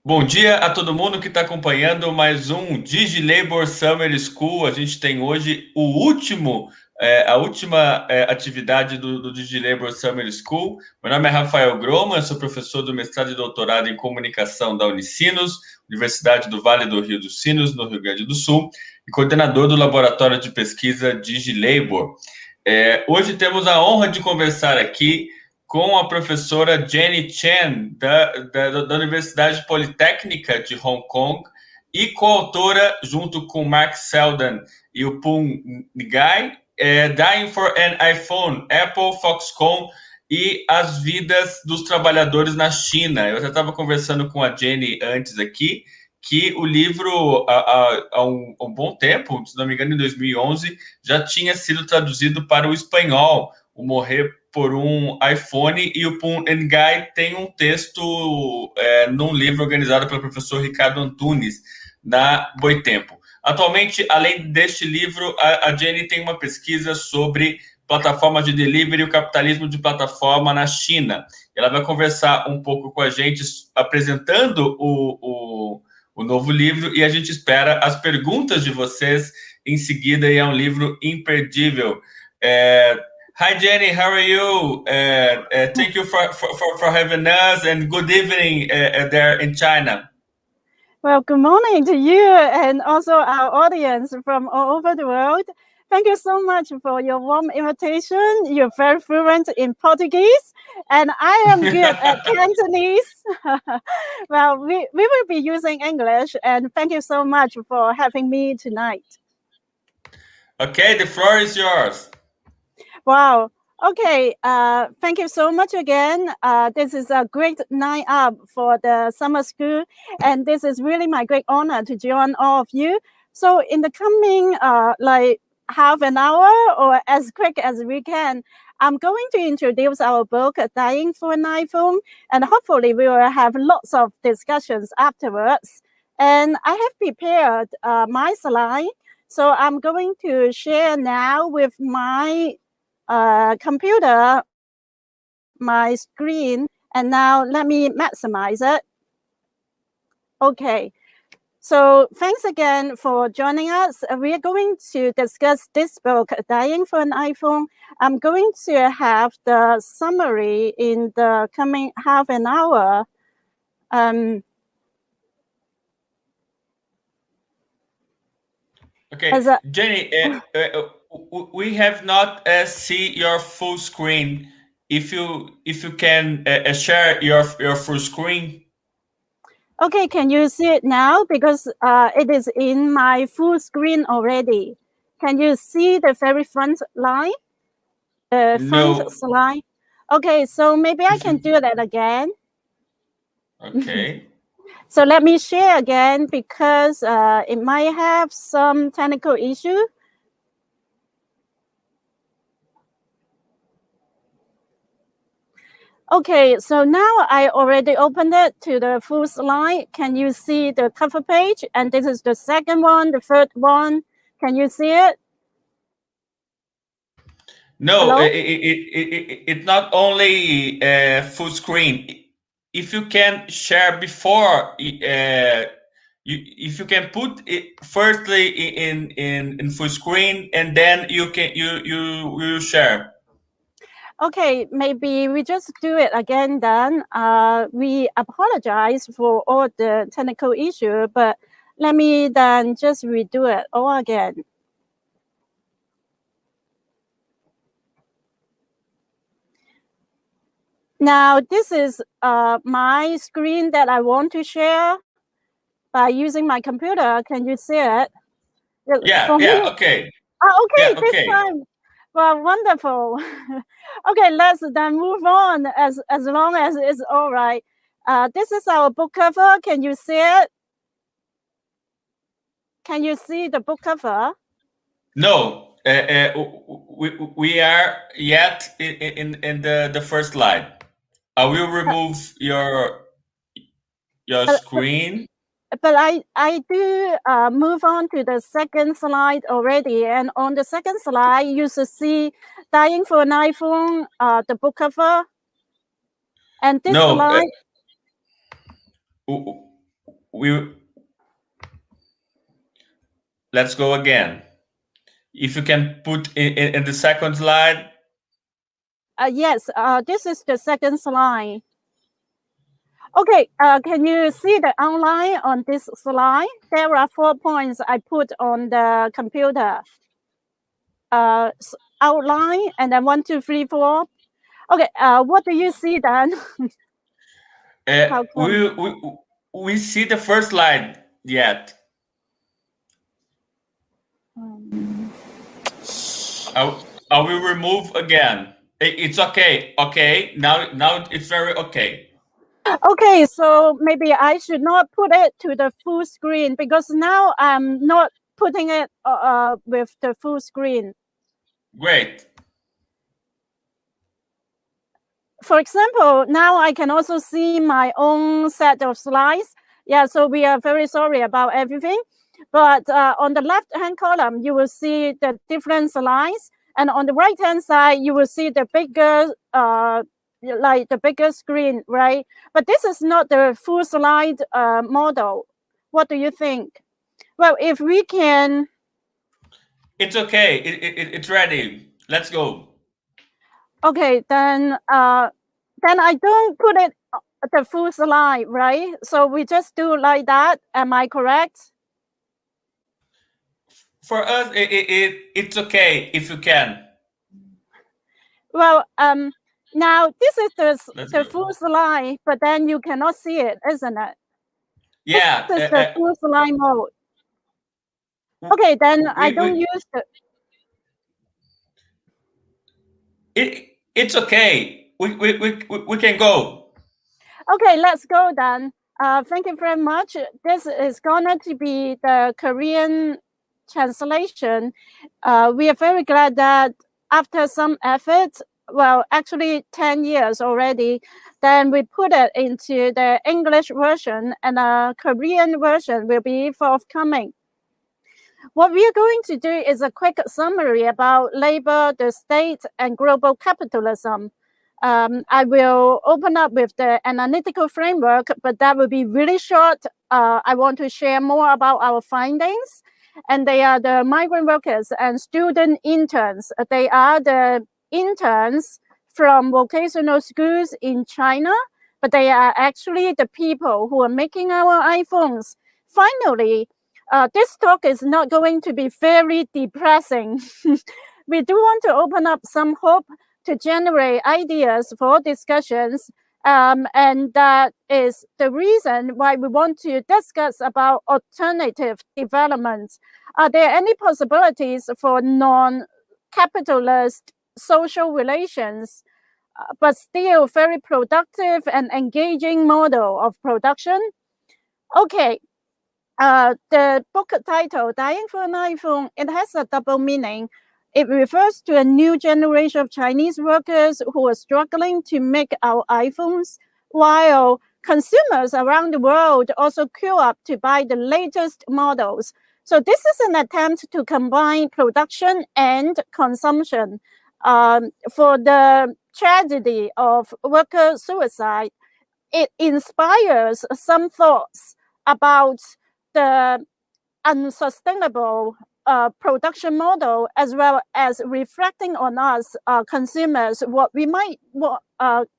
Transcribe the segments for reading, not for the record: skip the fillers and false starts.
Bom dia a todo mundo que está acompanhando mais um DigiLabour Summer School. A gente tem hoje a última atividade do DigiLabour Summer School. Meu nome é Rafael Groma, eu sou professor do mestrado e doutorado em comunicação da Unisinos, Universidade do Vale do Rio dos Sinos, no Rio Grande do Sul, e coordenador do Laboratório de Pesquisa DigiLabour. Hoje temos a honra de conversar aqui com a professora Jenny Chen, da Universidade Polytechnic de Hong Kong, e coautora, junto com Mark Selden e o Poon Ngai, Dying for an iPhone, Apple, Foxconn e as vidas dos trabalhadores na China. Eu já estava conversando com a Jenny antes aqui, que o livro, há um bom tempo, se não me engano, em 2011, já tinha sido traduzido para o espanhol, o Morrer por um iPhone, e o Poon Ngai tem um texto num livro organizado pelo professor Ricardo Antunes, na Boitempo. Atualmente, além deste livro, a Jenny tem uma pesquisa sobre plataformas de delivery e o capitalismo de plataforma na China. Ela vai conversar um pouco com a gente, apresentando o novo livro, e a gente espera as perguntas de vocês em seguida, e é um livro imperdível. Hi, Jenny. How are you? Thank you for having us, and good evening there in China. Well, good morning to you and also our audience from all over the world. Thank you so much for your warm invitation. You're very fluent in Portuguese, and I am good at Cantonese. Well, we will be using English, and thank you so much for having me tonight. Okay, the floor is yours. Wow. Okay, thank you so much again. This is a great night up for the summer school, and this is really my great honor to join all of you. So in the coming like half an hour or as quick as we can, I'm going to introduce our book, Dying for an iPhone, and hopefully we will have lots of discussions afterwards. And I have prepared my slide, so I'm going to share now with my computer, my screen, and now let me maximize it. Okay, so thanks again for joining us. We are going to discuss this book, Dying for an iPhone. I'm going to have the summary in the coming half an hour. Okay, Jenny, we have not see your full screen. If you can share your full screen. Okay, can you see it now? Because it is in my full screen already. Can you see the very front line? The front slide? Okay, so maybe I can do that again. Okay. So let me share again because it might have some technical issue. Okay, so now I already opened it to the full slide. Can you see the cover page? And this is the second one, the third one. Can you see it? No, it's not only full screen. If you can share before, if you can put it firstly in full screen, and then you will share. Okay, maybe we just do it again then. We apologize for all the technical issue, but let me then just redo it all again. Now, this is my screen that I want to share by using my computer. Can you see it? Yeah, okay. Oh, okay, yeah, this time. Well, wonderful. Okay, let's then move on as long as it's all right. This is our book cover. Can you see it? Can you see the book cover? No, we are yet in the first slide. I will remove your screen. But I do move on to the second slide already. And on the second slide, you should see Dying for an iPhone, the book cover. And this slide... let's go again. If you can put in the second slide. Yes, this is the second slide. Okay, can you see the outline on this slide? There are 4 points I put on the computer. Outline, and then 1, 2, 3, 4. Okay, what do you see then? We see the first slide yet. I will remove again. It's okay. Okay, now it's very okay. Okay, so maybe I should not put it to the full screen, because now I'm not putting it with the full screen. Great. For example, now I can also see my own set of slides. Yeah, so we are very sorry about everything. But on the left-hand column, you will see the different slides. And on the right-hand side, you will see the bigger, like the bigger screen, right? But this is not the full slide model. What do you think? Well, if we can... It's okay. It's ready. Let's go. Okay, then I don't put it the full slide, right? So we just do like that. Am I correct? For us, it's okay if you can. Well, now this is the full slide, but then you cannot see it, isn't it? Yeah. This is the full slide mode. Okay, then I don't use the... It's okay. We can go. Okay, let's go then. Thank you very much. This is going to be the Korean translation. We are very glad that after some effort, well, actually 10 years already, then we put it into the English version, and a Korean version will be forthcoming. What we are going to do is a quick summary about labor, the state, and global capitalism. I will open up with the analytical framework, but that will be really short. I want to share more about our findings. And they are the migrant workers and student interns. They are the interns from vocational schools in China, but they are actually the people who are making our iPhones. Finally, this talk is not going to be very depressing. We do want to open up some hope to generate ideas for discussions, and that is the reason why we want to discuss about alternative developments. Are there any possibilities for non-capitalist social relations, but still very productive and engaging model of production? Okay. The book title, Dying for an iPhone, it has a double meaning. It refers to a new generation of Chinese workers who are struggling to make our iPhones, while consumers around the world also queue up to buy the latest models. So this is an attempt to combine production and consumption. For the tragedy of worker suicide, it inspires some thoughts about the unsustainable production model, as well as reflecting on us consumers, what we might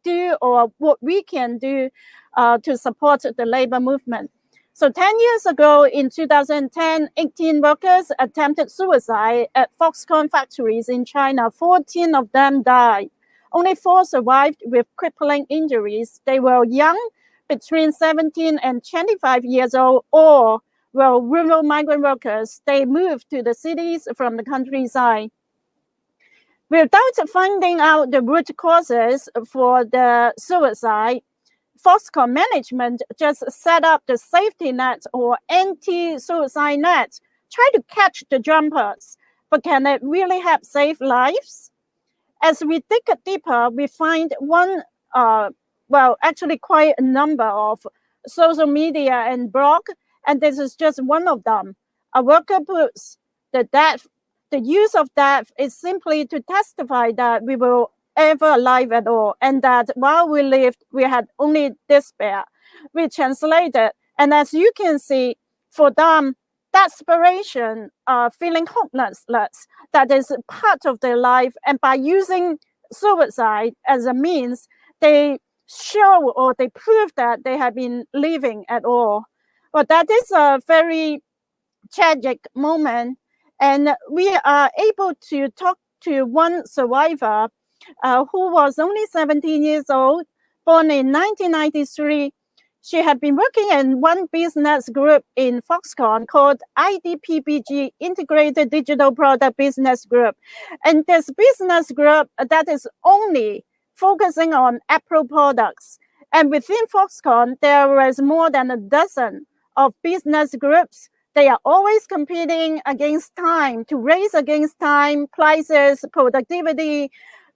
do or what we can do to support the labor movement. So 10 years ago, in 2010, 18 workers attempted suicide at Foxconn factories in China. 14 of them died. Only 4 survived with crippling injuries. They were young, between 17 and 25 years old, or well, rural migrant workers. They moved to the cities from the countryside. Without finding out the root causes for the suicide, Foxconn management just set up the safety net or anti-suicide net, try to catch the jumpers. But can it really help save lives? As we dig deeper, we find one, well, actually quite a number of social media and blog, and this is just one of them. A worker puts the use of death is simply to testify that we were ever alive at all, and that while we lived, we had only despair. We translated And as you can see, for them, desperation, feeling hopelessness, that is part of their life. And by using suicide as a means, they show or they prove that they have been living at all. But that is a very tragic moment. And we are able to talk to one survivor who was only 17 years old, born in 1993. She had been working in one business group in Foxconn called IDPBG, Integrated Digital Product Business Group. And this business group that is only focusing on Apple products. And within Foxconn, there was more than a dozen of business groups. They are always competing against time, to race against time, prices, productivity,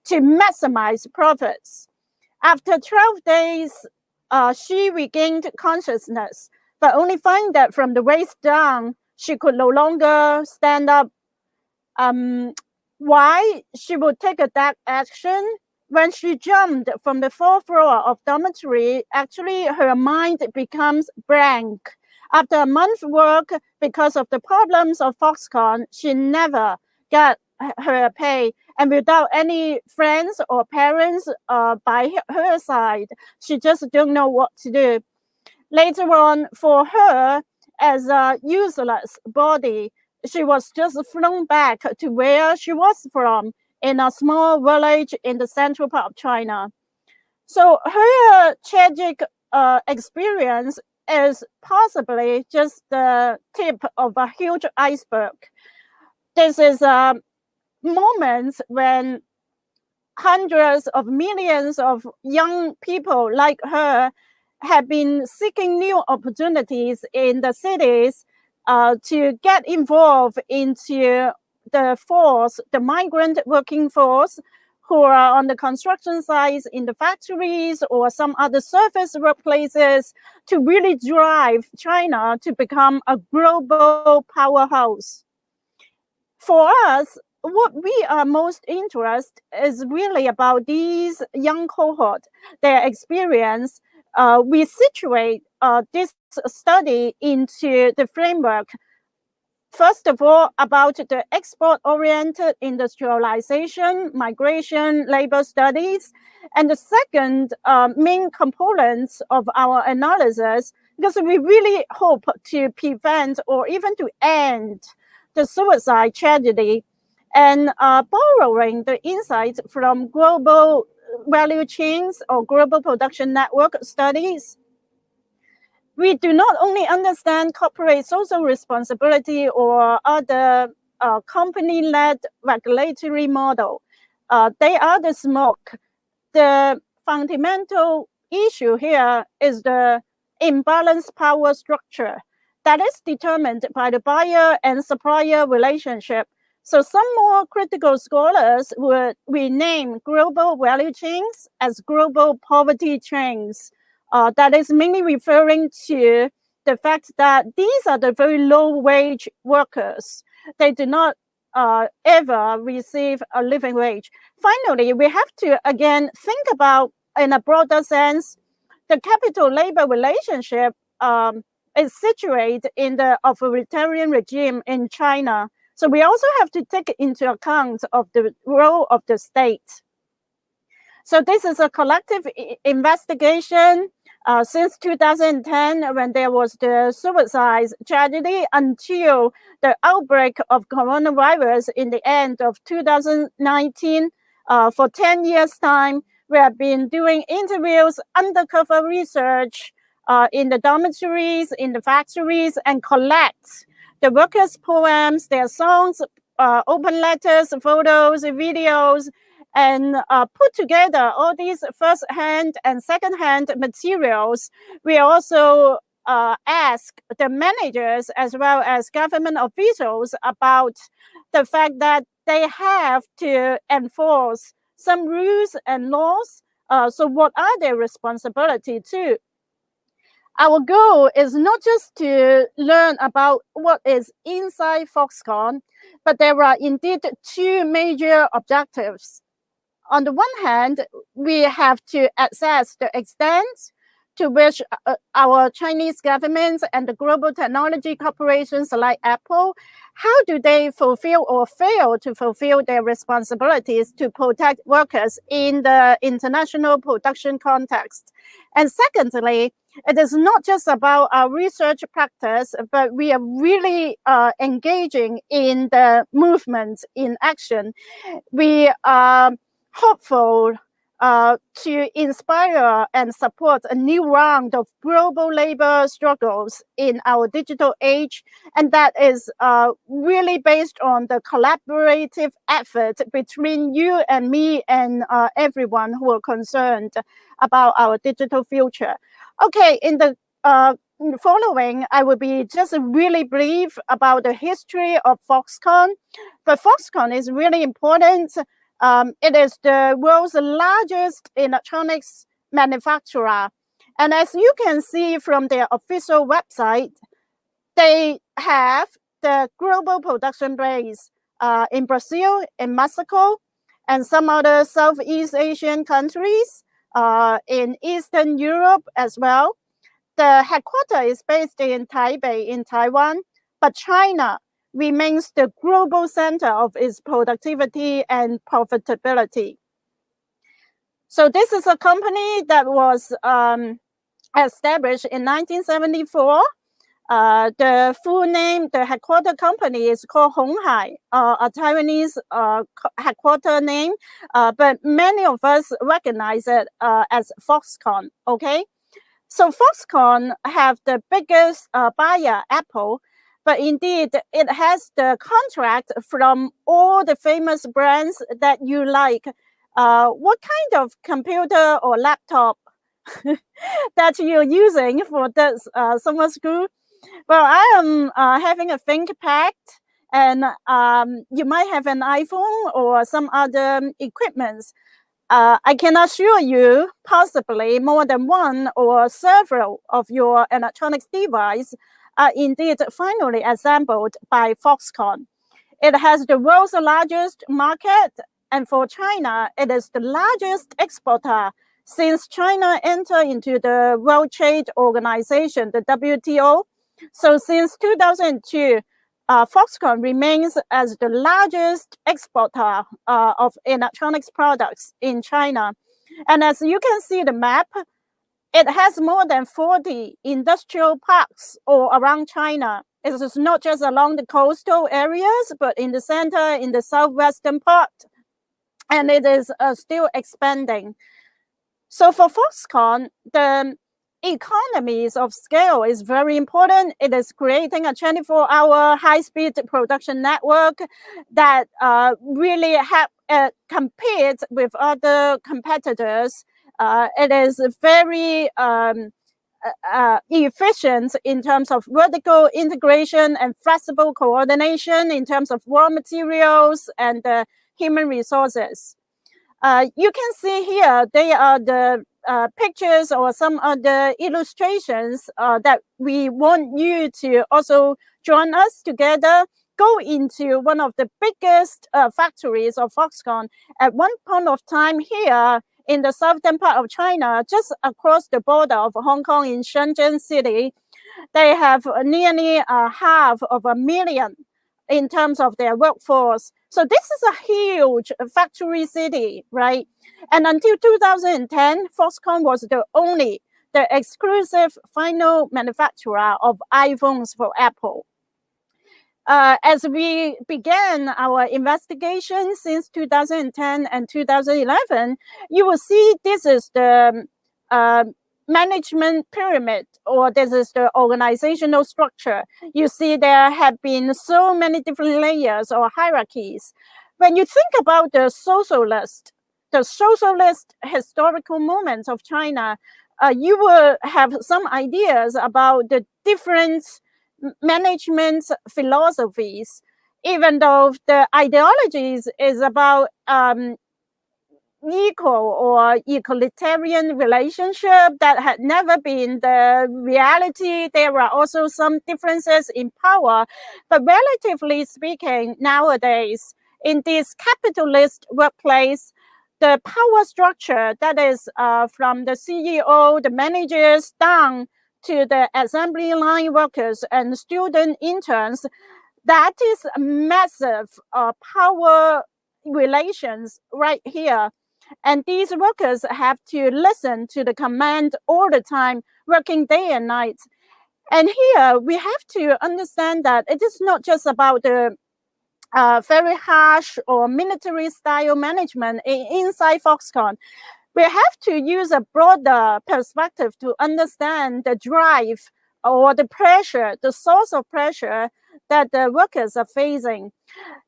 to maximize profits. After 12 days, she regained consciousness, but only find that from the waist down, she could no longer stand up. Why? She would take a that action. When she jumped from the 4th floor of dormitory, actually her mind becomes blank. After a month's work, because of the problems of Foxconn, she never got her pay. And without any friends or parents by her side, she just don't know what to do. Later on, for her, as a useless body, she was just flown back to where she was from, in a small village in the central part of China. So her tragic experience is possibly just the tip of a huge iceberg. This is a moment when hundreds of millions of young people like her have been seeking new opportunities in the cities to get involved into the force, the migrant working force, who are on the construction sites, in the factories, or some other service workplaces, to really drive China to become a global powerhouse. For us, what we are most interested is really about these young cohort, their experience. We situate this study into the framework, first of all, about the export-oriented industrialization, migration, labor studies. And the second main components of our analysis, because we really hope to prevent or even to end the suicide tragedy, and borrowing the insights from global value chains or global production network studies. We do not only understand corporate social responsibility or other company-led regulatory model. They are the smoke. The fundamental issue here is the imbalanced power structure that is determined by the buyer and supplier relationship. So some more critical scholars would rename global value chains as global poverty chains. That is mainly referring to the fact that these are the very low-wage workers. They do not ever receive a living wage. Finally, we have to, again, think about, in a broader sense, the capital-labor relationship is situated in the authoritarian regime in China. So we also have to take into account of the role of the state. So this is a collective investigation since 2010, when there was the suicide tragedy, until the outbreak of coronavirus in the end of 2019. For 10 years' time, we have been doing interviews, undercover research in the dormitories, in the factories, and collect the workers' poems, their songs, open letters, photos, videos, and put together all these first-hand and second-hand materials. We also ask the managers as well as government officials about the fact that they have to enforce some rules and laws. So what are their responsibility too? Our goal is not just to learn about what is inside Foxconn, but there are indeed two major objectives. On the one hand, we have to assess the extent, to which our Chinese governments and the global technology corporations like Apple, how do they fulfill or fail to fulfill their responsibilities to protect workers in the international production context? And secondly, it is not just about our research practice, but we are really engaging in the movement in action. We are hopeful to inspire and support a new round of global labor struggles in our digital age. And that is really based on the collaborative effort between you and me and everyone who are concerned about our digital future. Okay, in the following, I will be just really brief about the history of Foxconn. But Foxconn is really important. It is the world's largest electronics manufacturer. And as you can see from their official website, they have the global production base in Brazil, in Mexico, and some other Southeast Asian countries, in Eastern Europe as well. The headquarters is based in Taipei in Taiwan, but China remains the global center of its productivity and profitability. So this is a company that was established in 1974. The full name, the headquarter company is called Honghai, a Taiwanese headquarter name, but many of us recognize it as Foxconn, okay? So Foxconn have the biggest buyer, Apple, but indeed it has the contract from all the famous brands that you like. What kind of computer or laptop that you're using for this summer school? Well, I am having a ThinkPad, and you might have an iPhone or some other equipment. I can assure you, possibly more than one or several of your electronics devices are indeed finally assembled by Foxconn. It has the world's largest market, and for China, it is the largest exporter since China entered into the World Trade Organization, the WTO. So since 2002, Foxconn remains as the largest exporter of electronics products in China. And as you can see the map, it has more than 40 industrial parks all around China. It is not just along the coastal areas, but in the center, in the southwestern part. And it is still expanding. So for Foxconn, the economies of scale is very important. It is creating a 24-hour high-speed production network that really competes with other competitors. It is very efficient in terms of vertical integration and flexible coordination in terms of raw materials and human resources. You can see here, they are the pictures or some other illustrations that we want you to also join us together, go into one of the biggest factories of Foxconn. At one point of time here in the southern part of China, just across the border of Hong Kong in Shenzhen City, they have nearly 500,000 in terms of their workforce. So this is a huge factory city, right? And until 2010, Foxconn was the exclusive final manufacturer of iPhones for Apple. As we began our investigation since 2010 and 2011, you will see this is the management pyramid, or this is the organizational structure. You see there have been so many different layers or hierarchies. When you think about the socialist historical moments of China, you will have some ideas about the different management philosophies, even though the ideologies is about equal or egalitarian relationship that had never been the reality. There are also some differences in power, but relatively speaking, nowadays, in this capitalist workplace, the power structure, that is from the CEO, the managers, down to the assembly line workers and student interns, that is massive power relations right here. And these workers have to listen to the command all the time, working day and night. And here we have to understand that it is not just about the very harsh or military style management inside Foxconn. We have to use a broader perspective to understand the drive or the pressure, the source of pressure that the workers are facing.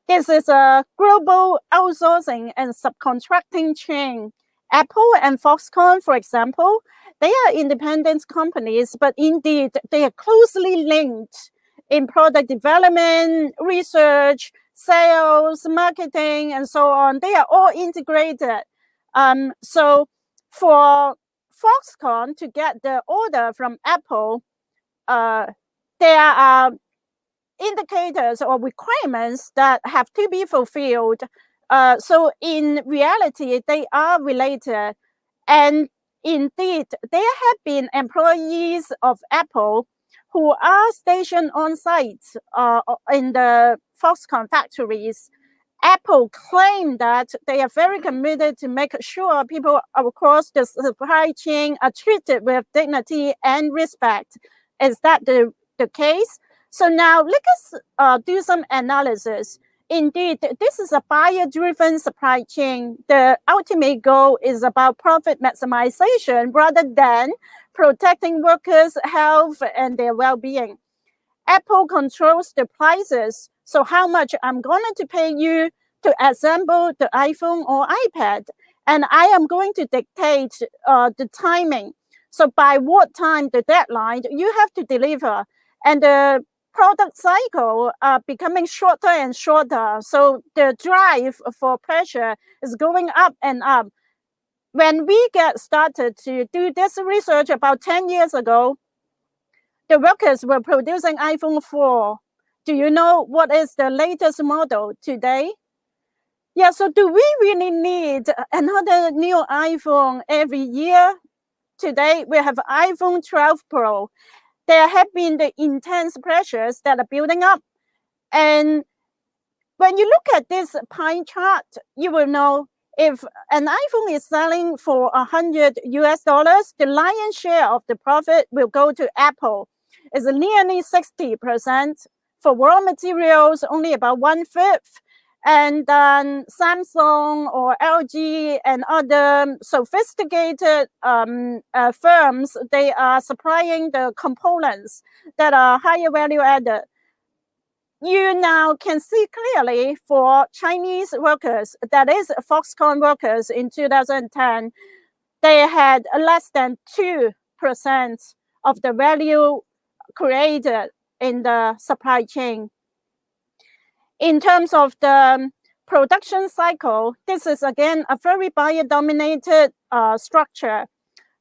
This is a global outsourcing and subcontracting chain. Apple and Foxconn, for example, they are independent companies, but indeed they are closely linked in product development, research, sales, marketing, and so on. They are all integrated. So for Foxconn to get the order from Apple, there are indicators or requirements that have to be fulfilled. So in reality, they are related. And indeed, there have been employees of Apple who are stationed on site in the Foxconn factories. Apple claimed that they are very committed to make sure people across the supply chain are treated with dignity and respect. Is that the case? So now let us do some analysis. Indeed, this is a buyer-driven supply chain. The ultimate goal is about profit maximization rather than protecting workers' health and their well-being. Apple controls the prices. So how much I'm going to pay you to assemble the iPhone or iPad, and I am going to dictate the timing. So by what time, the deadline, you have to deliver. And the product cycle are becoming shorter and shorter. So the drive for pressure is going up and up. When we get started to do this research about 10 years ago, the workers were producing iPhone 4. Do you know what is the latest model today? Yeah, so do we really need another new iPhone every year? Today, we have iPhone 12 Pro. There have been the intense pressures that are building up. And when you look at this pie chart, you will know if an iPhone is selling for $100 US, the lion's share of the profit will go to Apple. It's nearly 60%. For raw materials, only about 1/5. And then Samsung or LG and other sophisticated firms, they are supplying the components that are higher value added. You now can see clearly for Chinese workers, that is Foxconn workers in 2010, they had less than 2% of the value created in the supply chain. In terms of the production cycle, this is again a very buyer-dominated structure.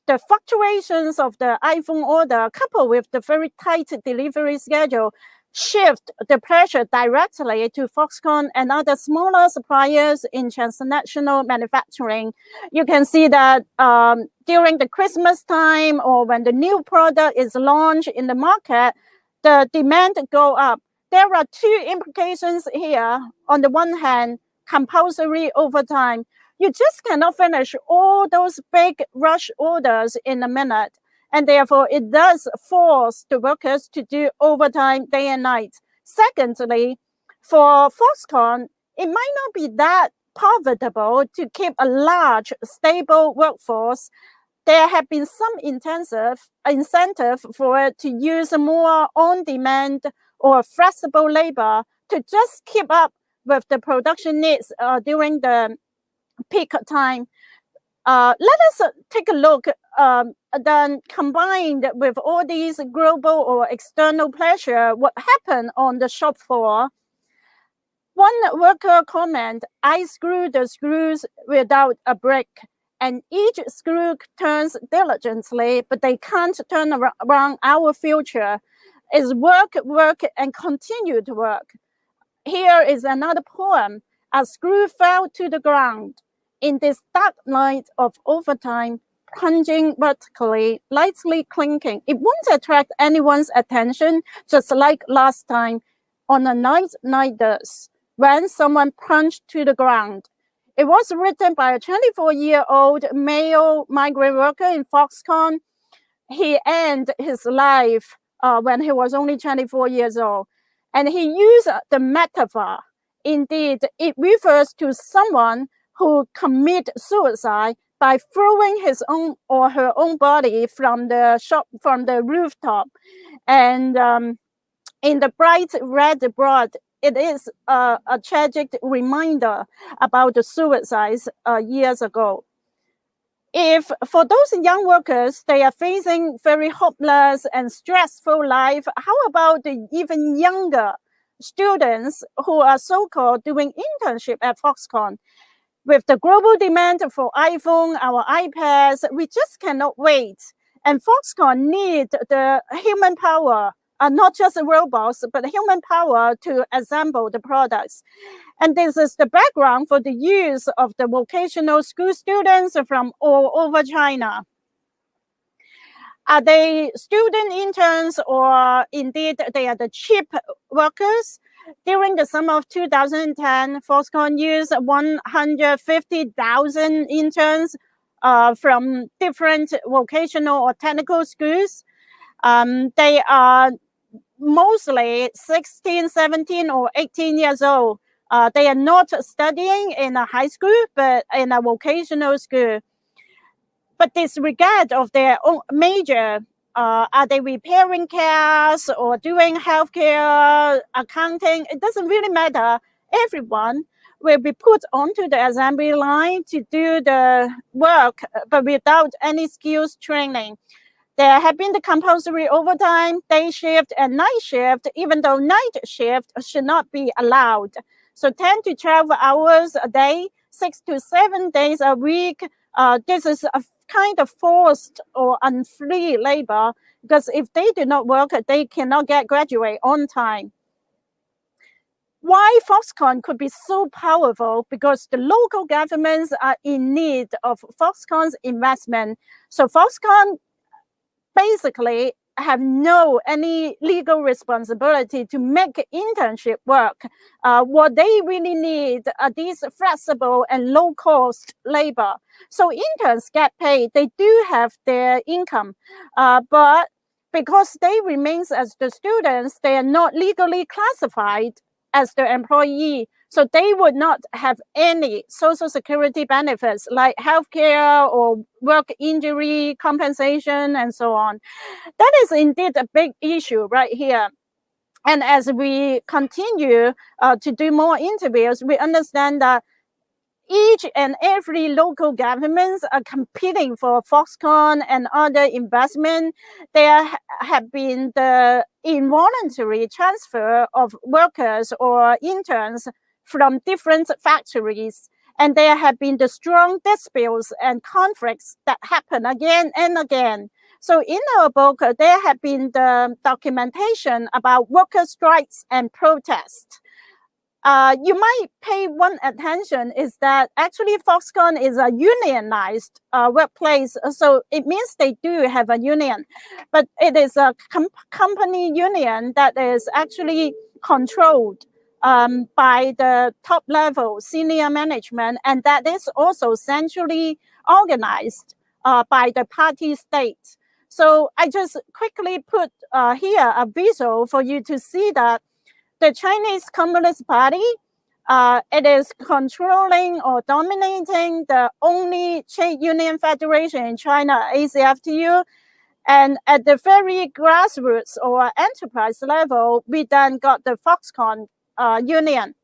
The fluctuations of the iPhone order, coupled with the very tight delivery schedule, shift the pressure directly to Foxconn and other smaller suppliers in transnational manufacturing. You can see that during the Christmas time or when the new product is launched in the market, the demand go up. There are two implications here. On the one hand, compulsory overtime. You just cannot finish all those big rush orders in a minute. And therefore, it does force the workers to do overtime day and night. Secondly, for Foxconn, it might not be that profitable to keep a large, stable workforce. There have been some incentive for it to use more on-demand or flexible labor to just keep up with the production needs during the peak time. Let us take a look, then combined with all these global or external pressure, what happened on the shop floor. One worker comment, I screw the screws without a break, and each screw turns diligently, but they can't turn around our future. It's work, work, and continue to work. Here is another poem. A screw fell to the ground. in this dark night of overtime, plunging vertically, lightly clinking. It won't attract anyone's attention, just like last time on a night does, when someone plunged to the ground. It was written by a 24-year-old male migrant worker in Foxconn. He ended his life when he was only 24 years old. And he used the metaphor. Indeed, it refers to someone who commit suicide by throwing his own or her own body from the rooftop. And in the bright red blood, it is a tragic reminder about the suicides years ago. If for those young workers, they are facing very hopeless and stressful life, how about the even younger students who are so-called doing internship at Foxconn? With the global demand for iPhone, our iPads, we just cannot wait. And Foxconn need the human power, not just robots, but human power to assemble the products. And this is the background for the use of the vocational school students from all over China. Are they student interns, or indeed they are the cheap workers? During the summer of 2010, Foxconn used 150,000 interns from different vocational or technical schools. They are mostly 16, 17, or 18 years old. They are not studying in a high school, but in a vocational school. But disregard of their own major, are they repairing cars or doing healthcare, accounting? It doesn't really matter. Everyone will be put onto the assembly line to do the work, but without any skills training. There have been the compulsory overtime, day shift, and night shift, even though night shift should not be allowed. So 10 to 12 hours a day, 6 to 7 days a week. This is a kind of forced or unfree labor, because if they do not work, they cannot graduate on time. Why Foxconn could be so powerful? Because the local governments are in need of Foxconn's investment. So Foxconn basically have any legal responsibility to make internship work. What they really need are these flexible and low-cost labor. So interns get paid. They do have their income, but because they remain as the students, they are not legally classified as the employee. So they would not have any social security benefits like healthcare or work injury compensation and so on. That is indeed a big issue right here. And as we continue to do more interviews, we understand that each and every local governments are competing for Foxconn and other investment. There have been the involuntary transfer of workers or interns from different factories. And there have been the strong disputes and conflicts that happen again and again. So in our book, there have been the documentation about worker strikes and protests. You might pay one attention is that actually Foxconn is a unionized workplace. So it means they do have a union, but it is a company union that is actually controlled by the top level senior management, and that is also centrally organized by the party state. So I just quickly put here a visual for you to see that the Chinese Communist Party, it is controlling or dominating the only trade union federation in China, ACFTU. And at the very grassroots or enterprise level, we then got the Foxconn union.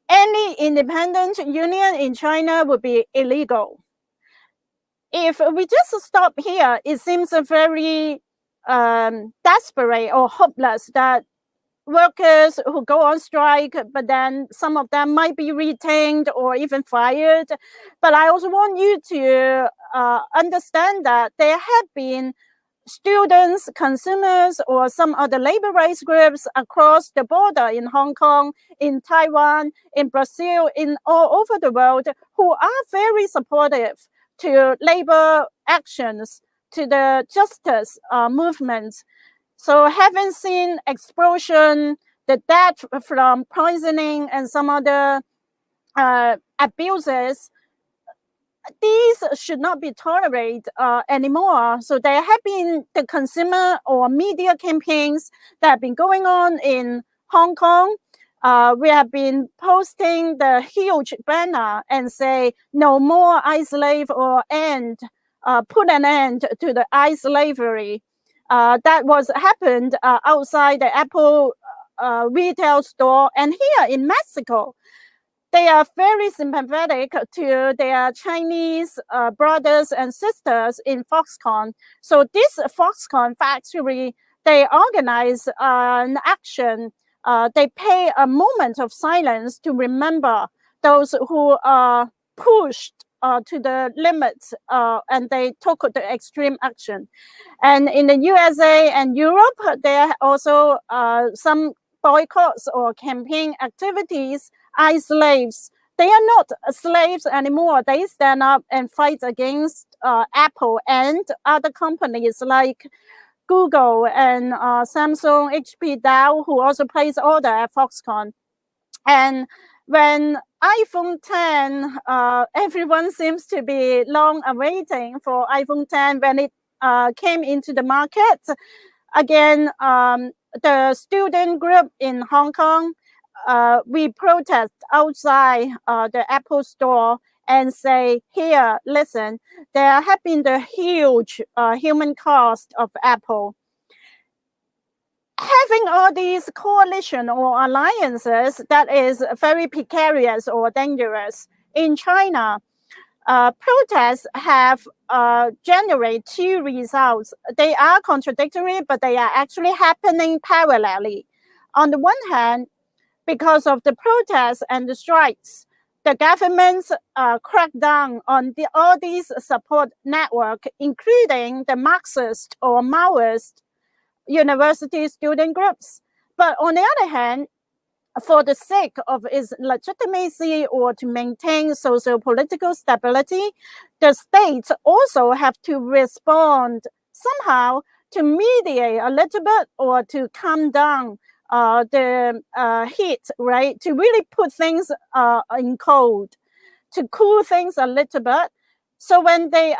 Any independent union in China would be illegal. If we just stop here, it seems very desperate or hopeless that workers who go on strike, but then some of them might be retained or even fired. But I also want you to understand that there have been students, consumers, or some other labor rights groups across the border in Hong Kong, in Taiwan, in Brazil, in all over the world, who are very supportive to labor actions, to the justice movement. So having seen explosion, the death from poisoning and some other abuses, these should not be tolerated anymore. So there have been the consumer or media campaigns that have been going on in Hong Kong. We have been posting the huge banner and say, no more iSlave or end, put an end to the iSlavery. That was happened outside the Apple retail store. And here in Mexico, they are very sympathetic to their Chinese brothers and sisters in Foxconn. So this Foxconn factory, they organize an action. They pay a moment of silence to remember those who are pushed to the limits, and they took the extreme action. And in the USA and Europe, there are also some boycotts or campaign activities. iSlaves, they are not slaves anymore. They stand up and fight against Apple and other companies like Google and Samsung, HP, Dow, who also place order at Foxconn. And when iPhone 10, everyone seems to be long awaiting for iPhone 10 when it came into the market. Again, the student group in Hong Kong, we protest outside the Apple store and say, here, listen, there have been the huge human cost of Apple. Having all these coalition or alliances, that is very precarious or dangerous. In China, protests have generated two results. They are contradictory, but they are actually happening parallelly. On the one hand, because of the protests and the strikes, the government cracked down on all these support networks, including the Marxist or Maoist university student groups. But on the other hand, for the sake of its legitimacy or to maintain socio-political stability, the states also have to respond somehow to mediate a little bit or to calm down the heat, right? To really put things in cold, to cool things a little bit. So when they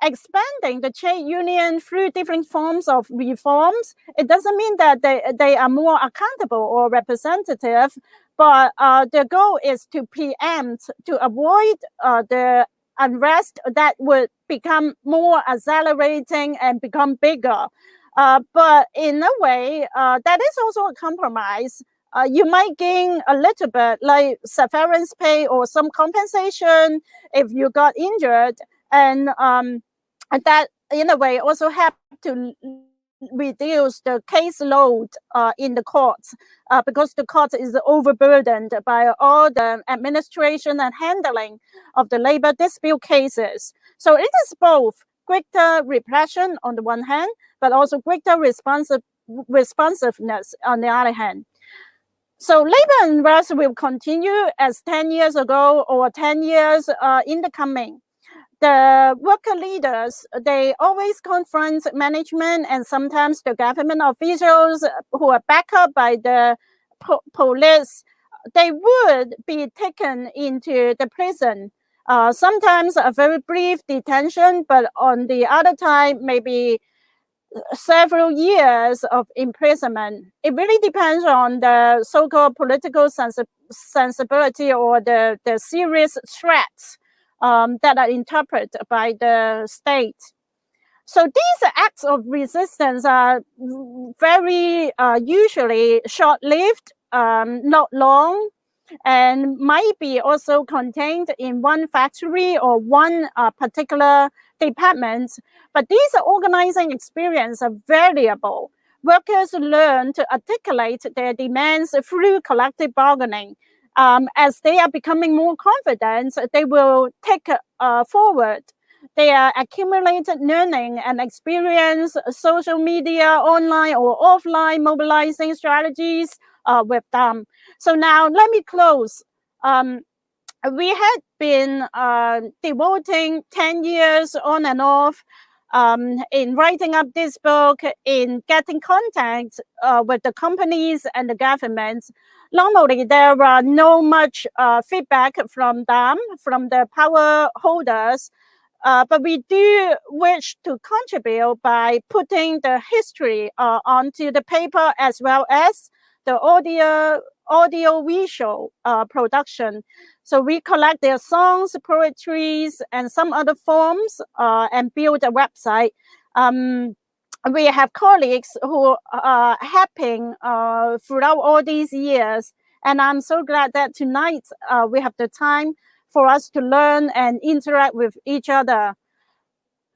expanding the trade union through different forms of reforms, it doesn't mean that they are more accountable or representative, but the goal is to preempt, to avoid the unrest that would become more accelerating and become bigger. But in a way, that is also a compromise. You might gain a little bit, like severance pay or some compensation if you got injured, and that in a way also have to reduce the caseload in the courts because the court is overburdened by all the administration and handling of the labor dispute cases. So it is both greater repression on the one hand, but also greater responsiveness on the other hand. So labor unrest will continue as 10 years ago or 10 years in the coming. The worker leaders, they always confront management and sometimes the government officials who are backed up by the police. They would be taken into the prison. Sometimes a very brief detention, but on the other time, maybe several years of imprisonment. It really depends on the so-called political sensibility or the serious threats that are interpreted by the state. So these acts of resistance are very usually short-lived, not long, and might be also contained in one factory or one particular department. But these organizing experiences are variable. Workers learn to articulate their demands through collective bargaining. As they are becoming more confident, they will take forward They are accumulated learning and experience, social media, online or offline mobilizing strategies with them. So now let me close. We had been devoting 10 years on and off in writing up this book, in getting contact with the companies and the governments. Normally, there are no much feedback from them, from the power holders, but we do wish to contribute by putting the history onto the paper as well as the audio-visual production. So we collect their songs, poetries, and some other forms and build a website. We have colleagues who are helping throughout all these years. And I'm so glad that tonight we have the time for us to learn and interact with each other.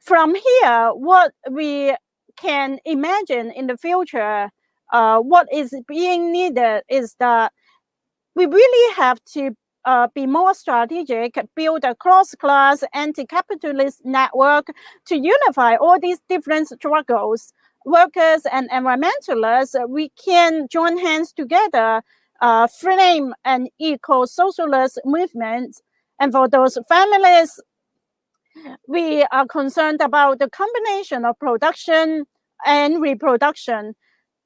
From here, what we can imagine in the future, what is being needed is that we really have to be more strategic, build a cross-class anti-capitalist network to unify all these different struggles. Workers and environmentalists, we can join hands together, frame an eco-socialist movement. And for those families, we are concerned about the combination of production and reproduction.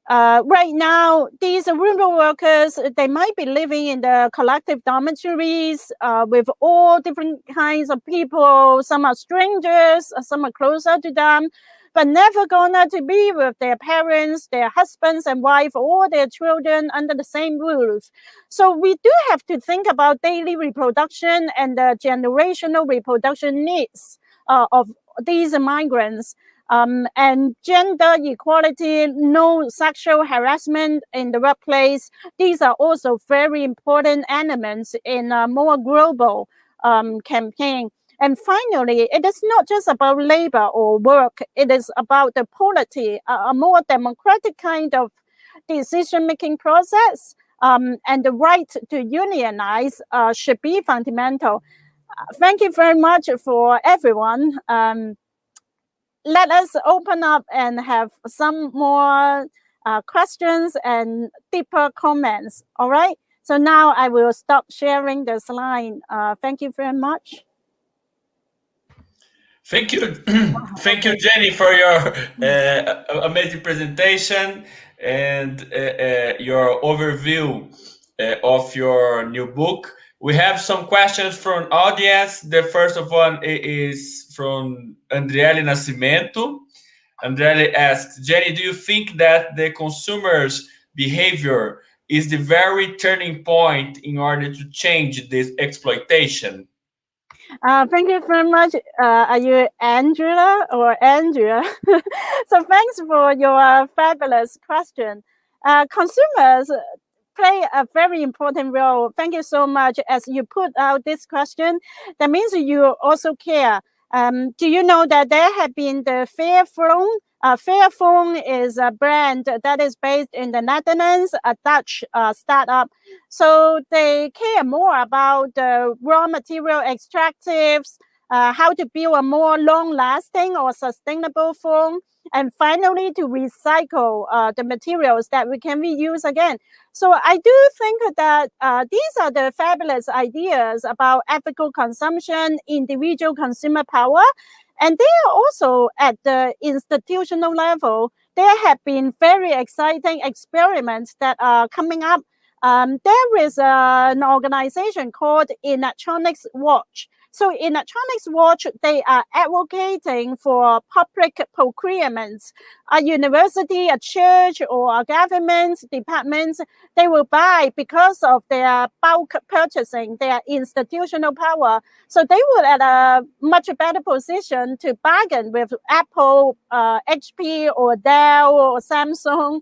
Right now, these rural workers, they might be living in the collective dormitories with all different kinds of people. Some are strangers, some are closer to them, but never gonna to be with their parents, their husbands and wife, or their children under the same roof. So we do have to think about daily reproduction and the generational reproduction needs of these migrants. And gender equality, no sexual harassment in the workplace. These are also very important elements in a more global campaign. And finally, it is not just about labor or work. It is about the polity, a more democratic kind of decision-making process. And the right to unionize should be fundamental. Thank you very much for everyone. Let us open up and have some more questions and deeper comments. All right. So now I will stop sharing the slide. Thank you very much. Thank you. Thank you, Jenny, for your amazing presentation and your overview of your new book. We have some questions from audience. The first of one is from Andriele Nascimento. Andriele asks, Jenny, do you think that the consumer's behavior is the very turning point in order to change this exploitation? Thank you very much. Are you Angela or Andrea? So thanks for your fabulous question. Consumers play a very important role. Thank you so much. As you put out this question, that means you also care. Do you know that there have been the Fairphone? Fairphone is a brand that is based in the Netherlands, a Dutch startup. So they care more about the raw material extractives, how to build a more long-lasting or sustainable phone, and finally to recycle the materials that we can reuse again. So I do think that these are the fabulous ideas about ethical consumption, individual consumer power, and they are also at the institutional level. There have been very exciting experiments that are coming up. There is an organization called Electronics Watch. So Electronics Watch, they are advocating for public procurements. A university, a church, or a government department, they will buy because of their bulk purchasing, their institutional power. So they would at a much better position to bargain with Apple, HP, or Dell, or Samsung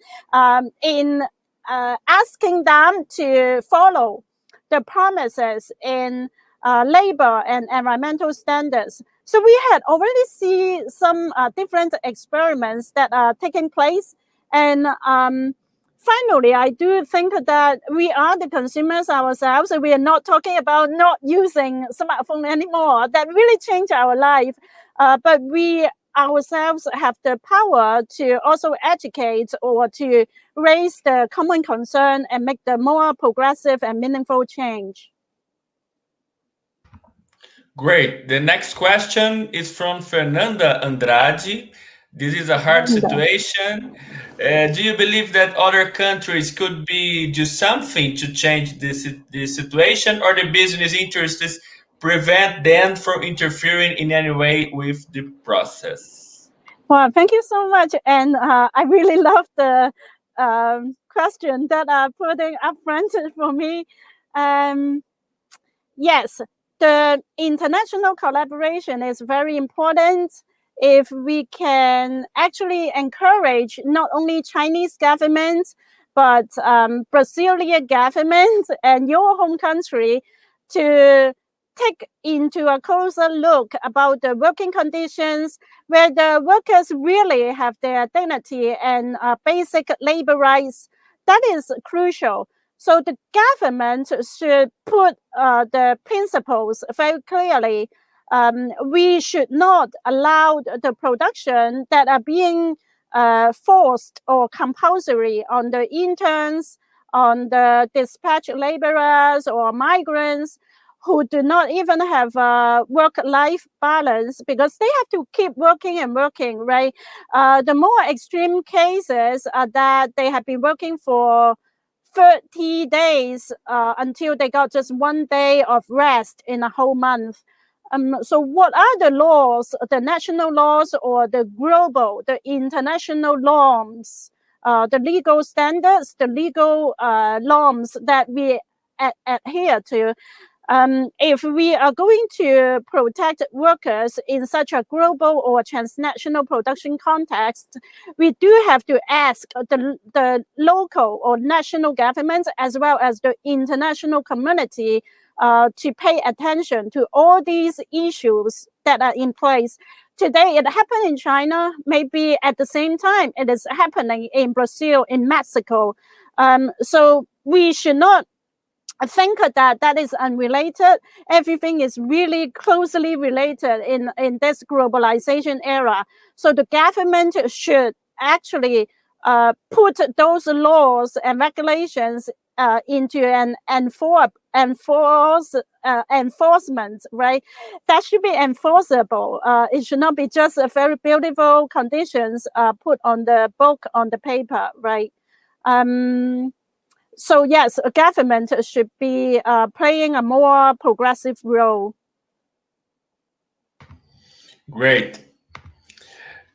in asking them to follow the promises in labor and environmental standards. So we had already seen some different experiments that are taking place. And finally, I do think that we are the consumers ourselves. We are not talking about not using smartphone anymore. That really changed our life. but we ourselves have the power to also educate or to raise the common concern and make the more progressive and meaningful change. Great. The next question is from Fernanda Andrade. This is a hard situation. Do you believe that other countries could do something to change this situation, or the business interests prevent them from interfering in any way with the process? Well, thank you so much. And I really love the question that are putting up front for me. Yes, the international collaboration is very important. If we can actually encourage not only Chinese governments, but Brazilian government and your home country to take into a closer look about the working conditions where the workers really have their dignity and basic labor rights, that is crucial. So the government should put the principles very clearly. We should not allow the production that are being forced or compulsory on the interns, on the dispatch laborers or migrants who do not even have a work-life balance because they have to keep working and working, right? The more extreme cases are that they have been working for 30 days until they got just 1 day of rest in a whole month. So what are the laws, the national laws or the global, the international norms, the legal standards, the legal norms that we adhere to? If we are going to protect workers in such a global or transnational production context, we do have to ask the local or national governments as well as the international community to pay attention to all these issues that are in place. Today, it happened in China. Maybe at the same time, it is happening in Brazil, in Mexico. So we should not think that is unrelated. Everything is really closely related in this globalization era. So the government should actually put those laws and regulations into an enforcement, right? That should be enforceable. It should not be just a very beautiful conditions put on the book, on the paper, right? So yes, a government should be playing a more progressive role. Great.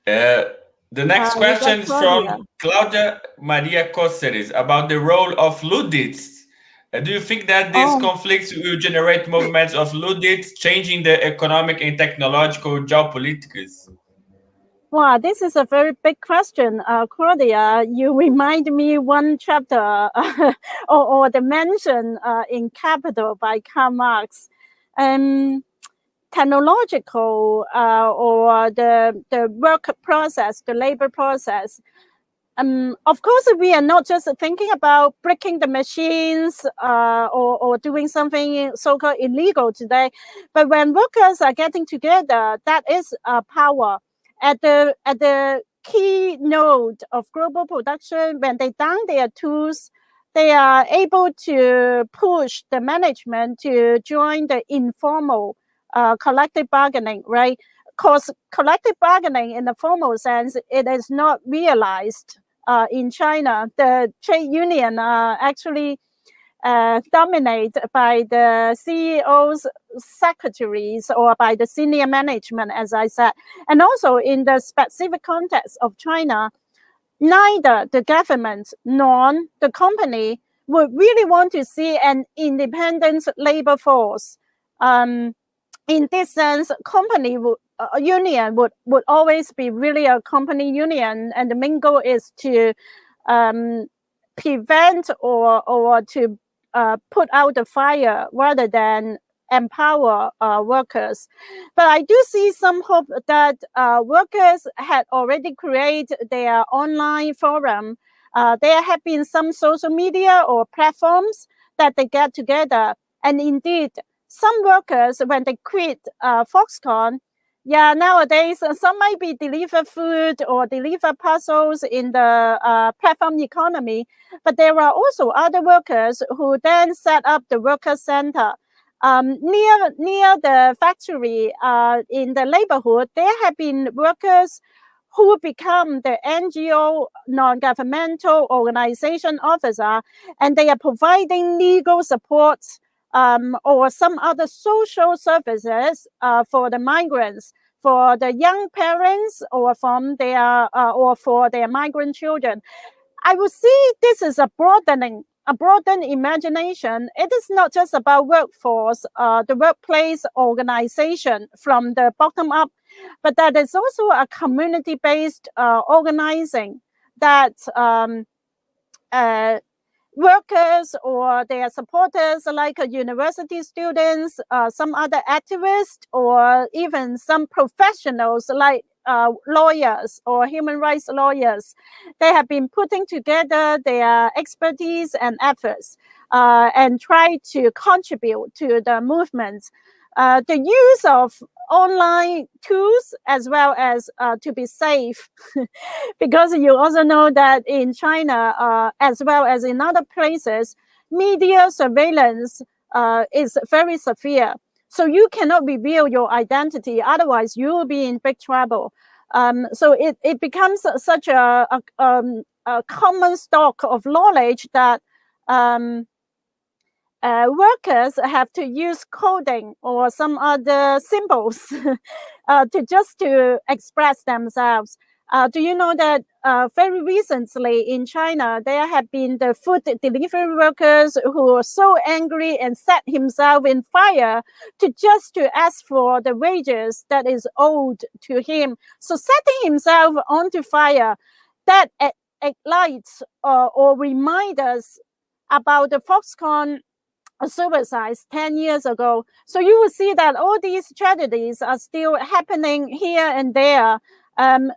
The next question is from Claudia Maria Coceres about the role of Luddites. Do you think that these conflicts will generate movements of Luddites changing the economic and technological geopolitics? Wow, this is a very big question, Claudia. You remind me one chapter or the mention in Capital by Karl Marx. Technological or the work process, the labor process. Of course, we are not just thinking about breaking the machines or doing something so-called illegal today, but when workers are getting together, that is power. At the key node of global production, when they down their tools, they are able to push the management to join the informal collective bargaining, right? Because collective bargaining in the formal sense, it is not realized in China. The trade union actually dominated by the CEOs, secretaries, or by the senior management, as I said. And also in the specific context of China, neither the government nor the company would really want to see an independent labor force. In this sense, union would always be really a company union, and the main goal is to prevent or to put out the fire rather than empower workers. But I do see some hope that workers had already created their online forum. There have been some social media or platforms that they get together. And indeed, some workers, when they quit Foxconn, Yeah, nowadays some might be deliver food or deliver parcels in the platform economy, but there are also other workers who then set up the worker center. Near the factory in the neighborhood, there have been workers who become the NGO, non-governmental organization officer, and they are providing legal support or some other social services for the migrants, for the young parents, or from their or for their migrant children. I would see this is a broadened imagination. It is not just about workforce, the workplace organization from the bottom up, but that is also a community-based organizing that workers or their supporters, like university students, some other activists, or even some professionals like lawyers or human rights lawyers, they have been putting together their expertise and efforts and try to contribute to the movement. The use of online tools as well as to be safe, because you also know that in China, as well as in other places, media surveillance is very severe. So you cannot reveal your identity, otherwise you will be in big trouble. So it becomes such a common stock of knowledge that workers have to use coding or some other symbols to express themselves. Do you know that very recently in China, there have been the food delivery workers who were so angry and set himself in fire to ask for the wages that is owed to him. So setting himself onto fire, that ignites or reminds us about the Foxconn suicides 10 years ago. So you will see that all these tragedies are still happening here and there.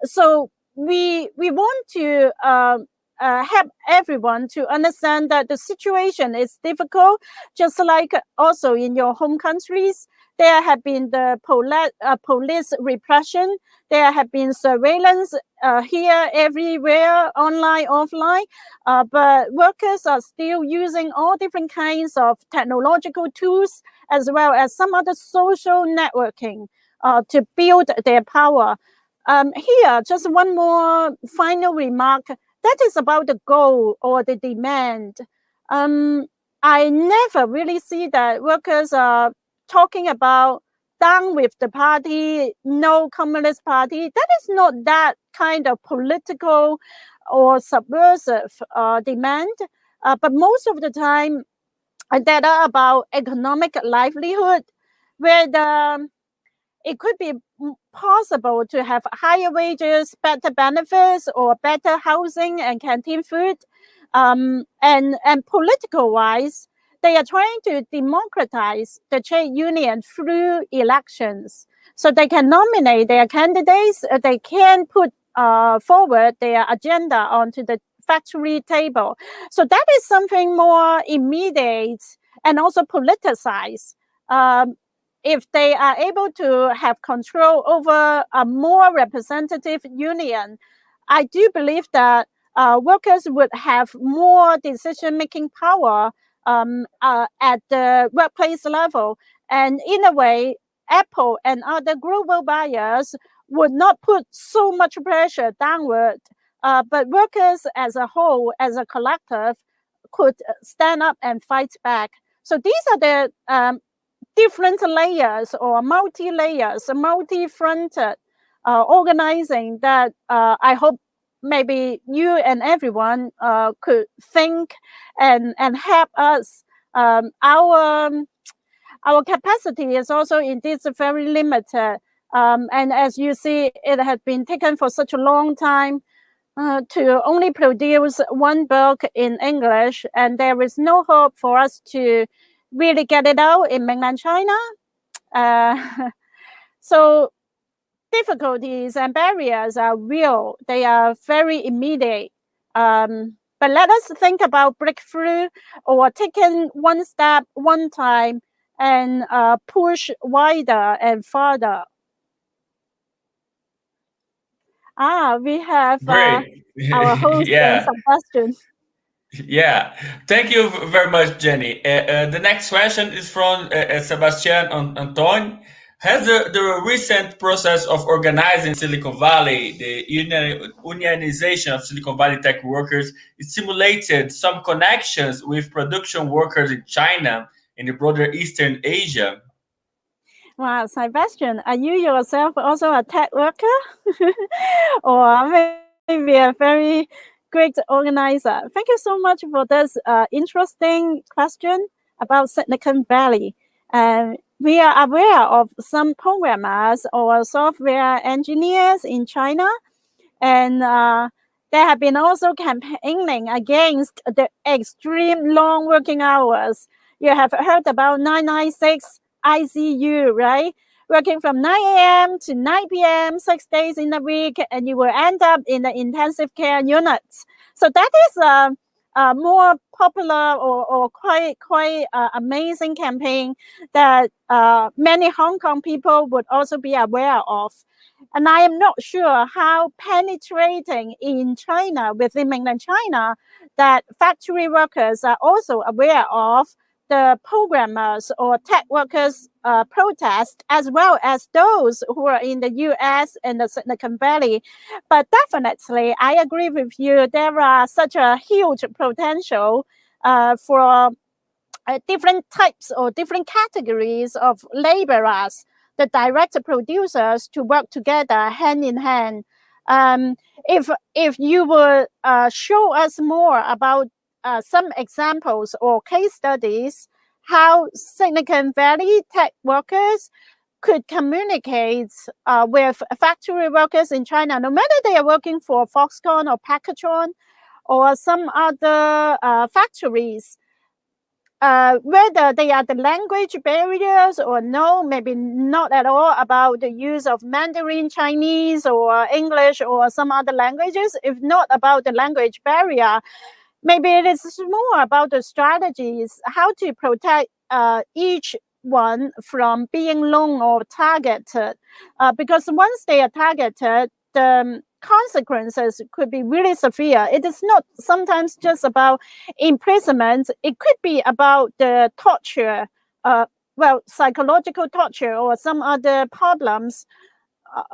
So we want to help everyone to understand that the situation is difficult, just like also in your home countries. There have been the police repression. There have been surveillance here, everywhere, online, offline. But workers are still using all different kinds of technological tools, as well as some other social networking to build their power. Here, just one more final remark. That is about the goal or the demand. I never really see that workers are talking about down with the party, no Communist Party. That is not that kind of political or subversive demand. But most of the time, that are about economic livelihood, where it could be possible to have higher wages, better benefits, or better housing and canteen food. And political-wise, they are trying to democratize the trade union through elections. So they can nominate their candidates, they can put forward their agenda onto the factory table. So that is something more immediate and also politicized. If they are able to have control over a more representative union, I do believe that workers would have more decision-making power at the workplace level. And in a way, Apple and other global buyers would not put so much pressure downward, but workers as a whole, as a collective, could stand up and fight back. So these are the different layers or multi-layers, multi-fronted organizing that I hope maybe you and everyone could think and help us. Our capacity is also in this very limited. And as you see, it has been taken for such a long time to only produce one book in English, and there is no hope for us to really get it out in mainland China. So difficulties and barriers are real. They are very immediate. But let us think about breakthrough or taking one step, one time, and push wider and farther. We have Great. our host, Yeah. Sebastian. Yeah, thank you very much, Jenny. The next question is from Sebastian Anton. Has the recent process of organizing Silicon Valley, the unionization of Silicon Valley tech workers, stimulated some connections with production workers in China and the broader Eastern Asia? Wow, Sebastian, are you yourself also a tech worker? Or maybe a very great organizer? Thank you so much for this interesting question about Silicon Valley. We are aware of some programmers or software engineers in China, and there have been also campaigning against the extreme long working hours. You have heard about 996 ICU, right? Working from 9 a.m. to 9 p.m., 6 days in a week, and you will end up in the intensive care unit. So that is a more popular or quite amazing campaign that many Hong Kong people would also be aware of. And I am not sure how penetrating in China, within mainland China, that factory workers are also aware of the programmers or tech workers protest, as well as those who are in the US and the Silicon Valley. But definitely, I agree with you, there are such a huge potential for different types or different categories of laborers, the direct producers, to work together hand in hand. If you would show us more about some examples or case studies, how Silicon Valley tech workers could communicate with factory workers in China, no matter they are working for Foxconn or Packaging or some other factories, whether they are the language barriers or no, maybe not at all, about the use of Mandarin, Chinese, or English, or some other languages. If not about the language barrier, maybe it is more about the strategies, how to protect each one from being known or targeted. Because once they are targeted, the consequences could be really severe. It is not sometimes just about imprisonment. It could be about the torture, psychological torture or some other problems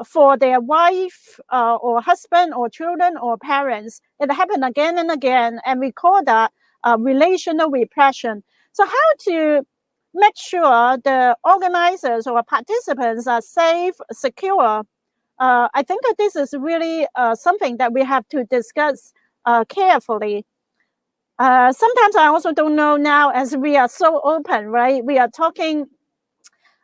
for their wife or husband or children or parents. It happened again and again, and we call that relational repression. So how to make sure the organizers or participants are safe, secure? I think that this is really something that we have to discuss carefully. Sometimes I also don't know now, as we are so open, right? We are talking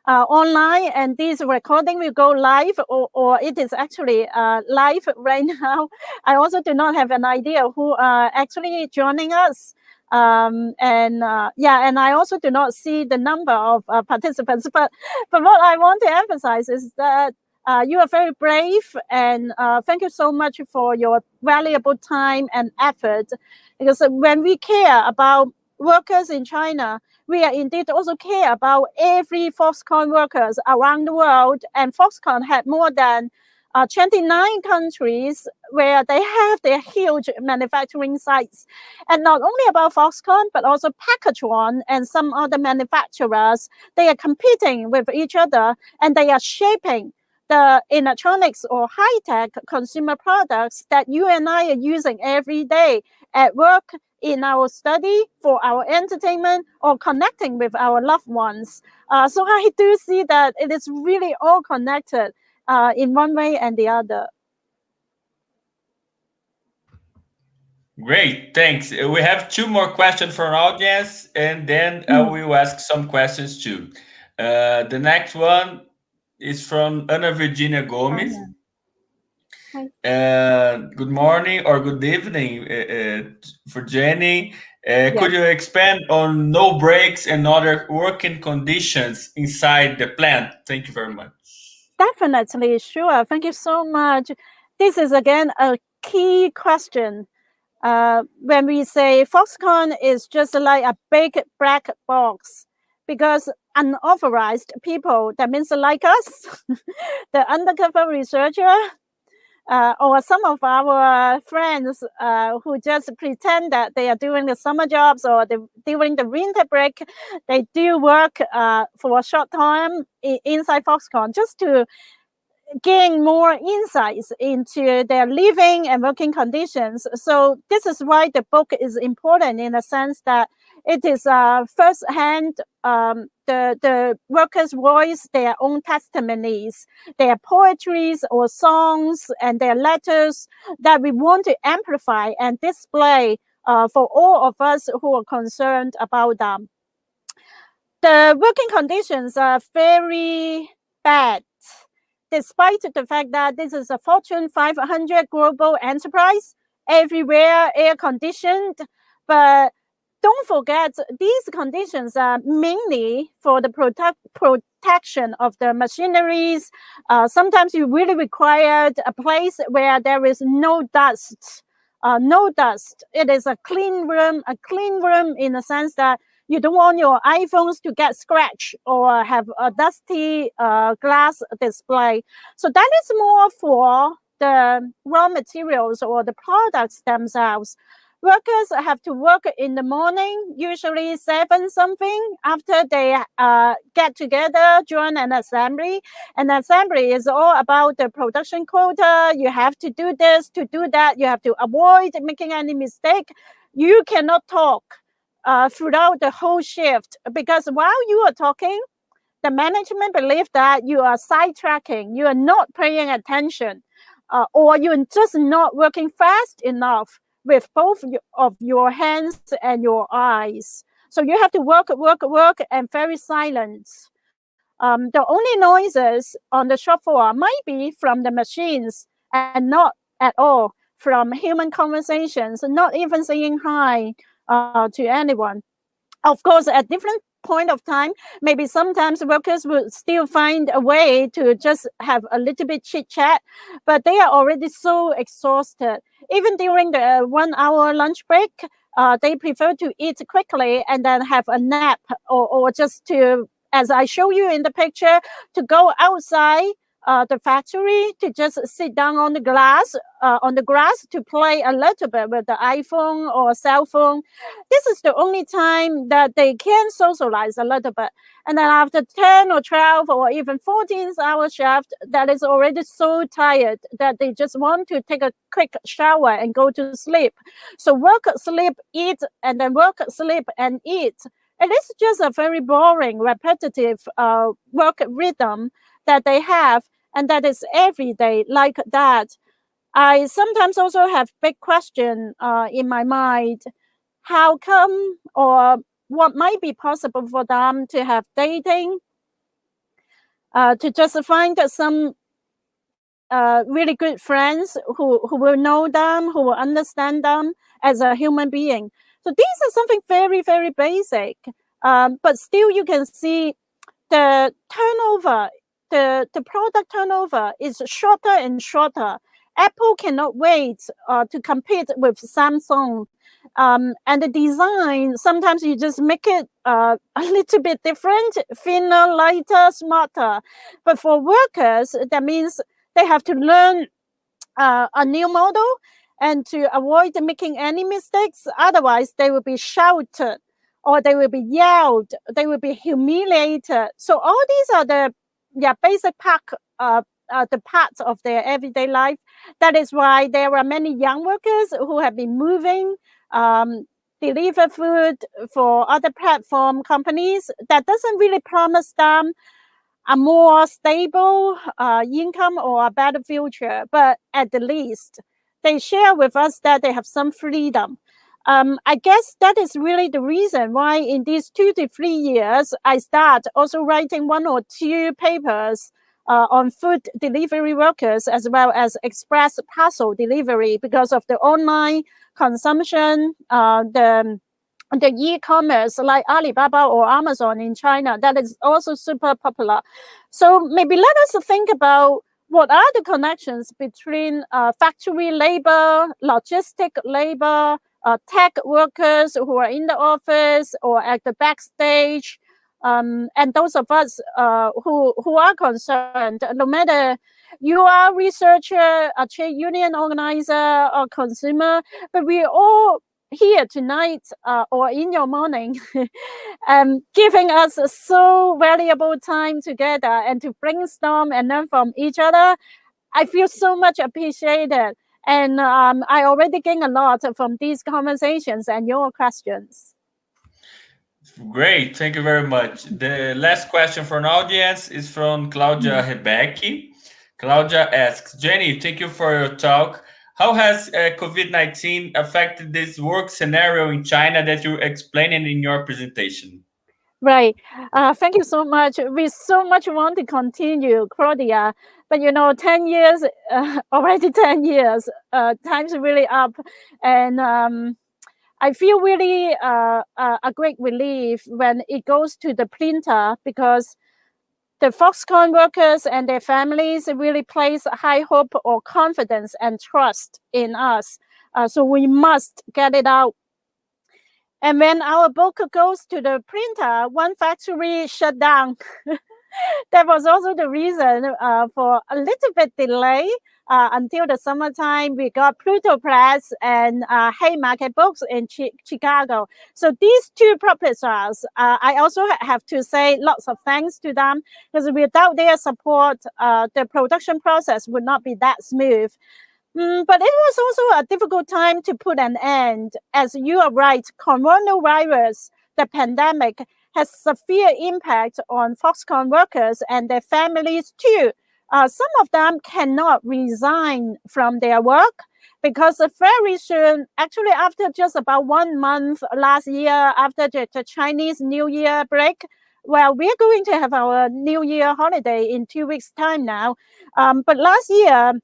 online, and this recording will go live, or it is actually live right now. I also do not have an idea who are actually joining us. And I also do not see the number of participants. But what I want to emphasize is that you are very brave, and thank you so much for your valuable time and effort. Because when we care about workers in China, we are indeed also care about every Foxconn workers around the world. And Foxconn had more than 29 countries where they have their huge manufacturing sites. And not only about Foxconn, but also Packaging and some other manufacturers. They are competing with each other, and they are shaping the electronics or high-tech consumer products that you and I are using every day at work, in our study, for our entertainment, or connecting with our loved ones. So I do see that it is really all connected in one way and the other. Great, thanks. We have two more questions from our audience, and then we will ask some questions too. The next one is from Ana Virginia Gomes. Good morning or good evening for Jenny. Yes. Could you expand on no breaks and other working conditions inside the plant? Thank you very much. Definitely, sure. Thank you so much. This is again a key question. When we say Foxconn is just like a big black box, because unauthorized people, that means like us, the undercover researcher, or some of our friends who just pretend that they are doing the summer jobs, or during the winter break, they do work for a short time inside Foxconn just to gain more insights into their living and working conditions. So this is why the book is important, in the sense that it is first-hand, the workers' voice, their own testimonies, their poetries or songs and their letters that we want to amplify and display for all of us who are concerned about them. The working conditions are very bad, despite the fact that this is a Fortune 500 global enterprise, everywhere air-conditioned. But don't forget, these conditions are mainly for the protection of the machineries. Sometimes you really require a place where there is no dust. No dust. It is a clean room in the sense that you don't want your iPhones to get scratched or have a dusty glass display. So that is more for the raw materials or the products themselves. Workers have to work in the morning, usually 7 something, after they get together, join an assembly. And assembly is all about the production quota. You have to do this, to do that. You have to avoid making any mistake. You cannot talk throughout the whole shift, because while you are talking, the management believes that you are sidetracking, you are not paying attention, or you're just not working fast enough with both of your hands and your eyes. So you have to work, and very silent. The only noises on the shop floor might be from the machines and not at all from human conversations, not even saying hi to anyone. Of course, at different point of time, maybe sometimes workers will still find a way to just have a little bit chit chat, but they are already so exhausted. Even during the 1 hour lunch break, they prefer to eat quickly and then have a nap, or just to, as I show you in the picture, to go outside the factory, to just sit down on the grass to play a little bit with the iPhone or cell phone. This is the only time that they can socialize a little bit. And then after 10 or 12 or even 14-hour shift, that is already so tired that they just want to take a quick shower and go to sleep. So work, sleep, eat, and then work, sleep, and eat. It is just a very boring, repetitive work rhythm that they have, and that is every day like that. I sometimes also have big question in my mind. How come, or what might be possible for them to have dating, to just find some really good friends who will know them, who will understand them as a human being. So these are something very, very basic. But still you can see the turnover, the product turnover is shorter and shorter. Apple cannot wait to compete with Samsung. And the design, sometimes you just make it a little bit different, thinner, lighter, smarter. But for workers, that means they have to learn a new model, and to avoid making any mistakes. Otherwise, they will be shouted, or they will be yelled, they will be humiliated. So all these are the basic the parts of their everyday life. That is why there are many young workers who have been moving, deliver food for other platform companies. That doesn't really promise them a more stable income or a better future, but at the least, they share with us that they have some freedom. I guess that is really the reason why in these 2 to 3 years, I start also writing 1 or 2 papers on food delivery workers, as well as express parcel delivery, because of the online consumption, the e-commerce like Alibaba or Amazon in China, that is also super popular. So maybe let us think about what are the connections between factory labor, logistic labor, tech workers who are in the office or at the backstage, and those of us who are concerned, no matter You are a researcher, a trade union organizer, or consumer, but we all here tonight or in your morning, giving us so valuable time together and to brainstorm and learn from each other. I feel so much appreciated. And I already gained a lot from these conversations and your questions. Great, thank you very much. The last question from an audience is from Claudia Rebecki. Claudia asks, Jenny, thank you for your talk. How has COVID-19 affected this work scenario in China that you explained in your presentation? Right. Thank you so much. We so much want to continue, Claudia. But 10 years, already 10 years, time's really up. And I feel really a great relief when it goes to the printer, because the Foxconn workers and their families really place high hope or confidence and trust in us. So we must get it out. And when our book goes to the printer, one factory shut down. That was also the reason for a little bit delay until the summertime. We got Pluto Press and Haymarket Books in Chicago. So these two publishers, I also have to say lots of thanks to them, because without their support, the production process would not be that smooth. But it was also a difficult time to put an end. As you are right, coronavirus, the pandemic, has severe impact on Foxconn workers and their families too. Some of them cannot resign from their work, because very soon, actually after just about 1 month last year, after the Chinese New Year break, well, we're going to have our New Year holiday in 2 weeks' time now. But last year,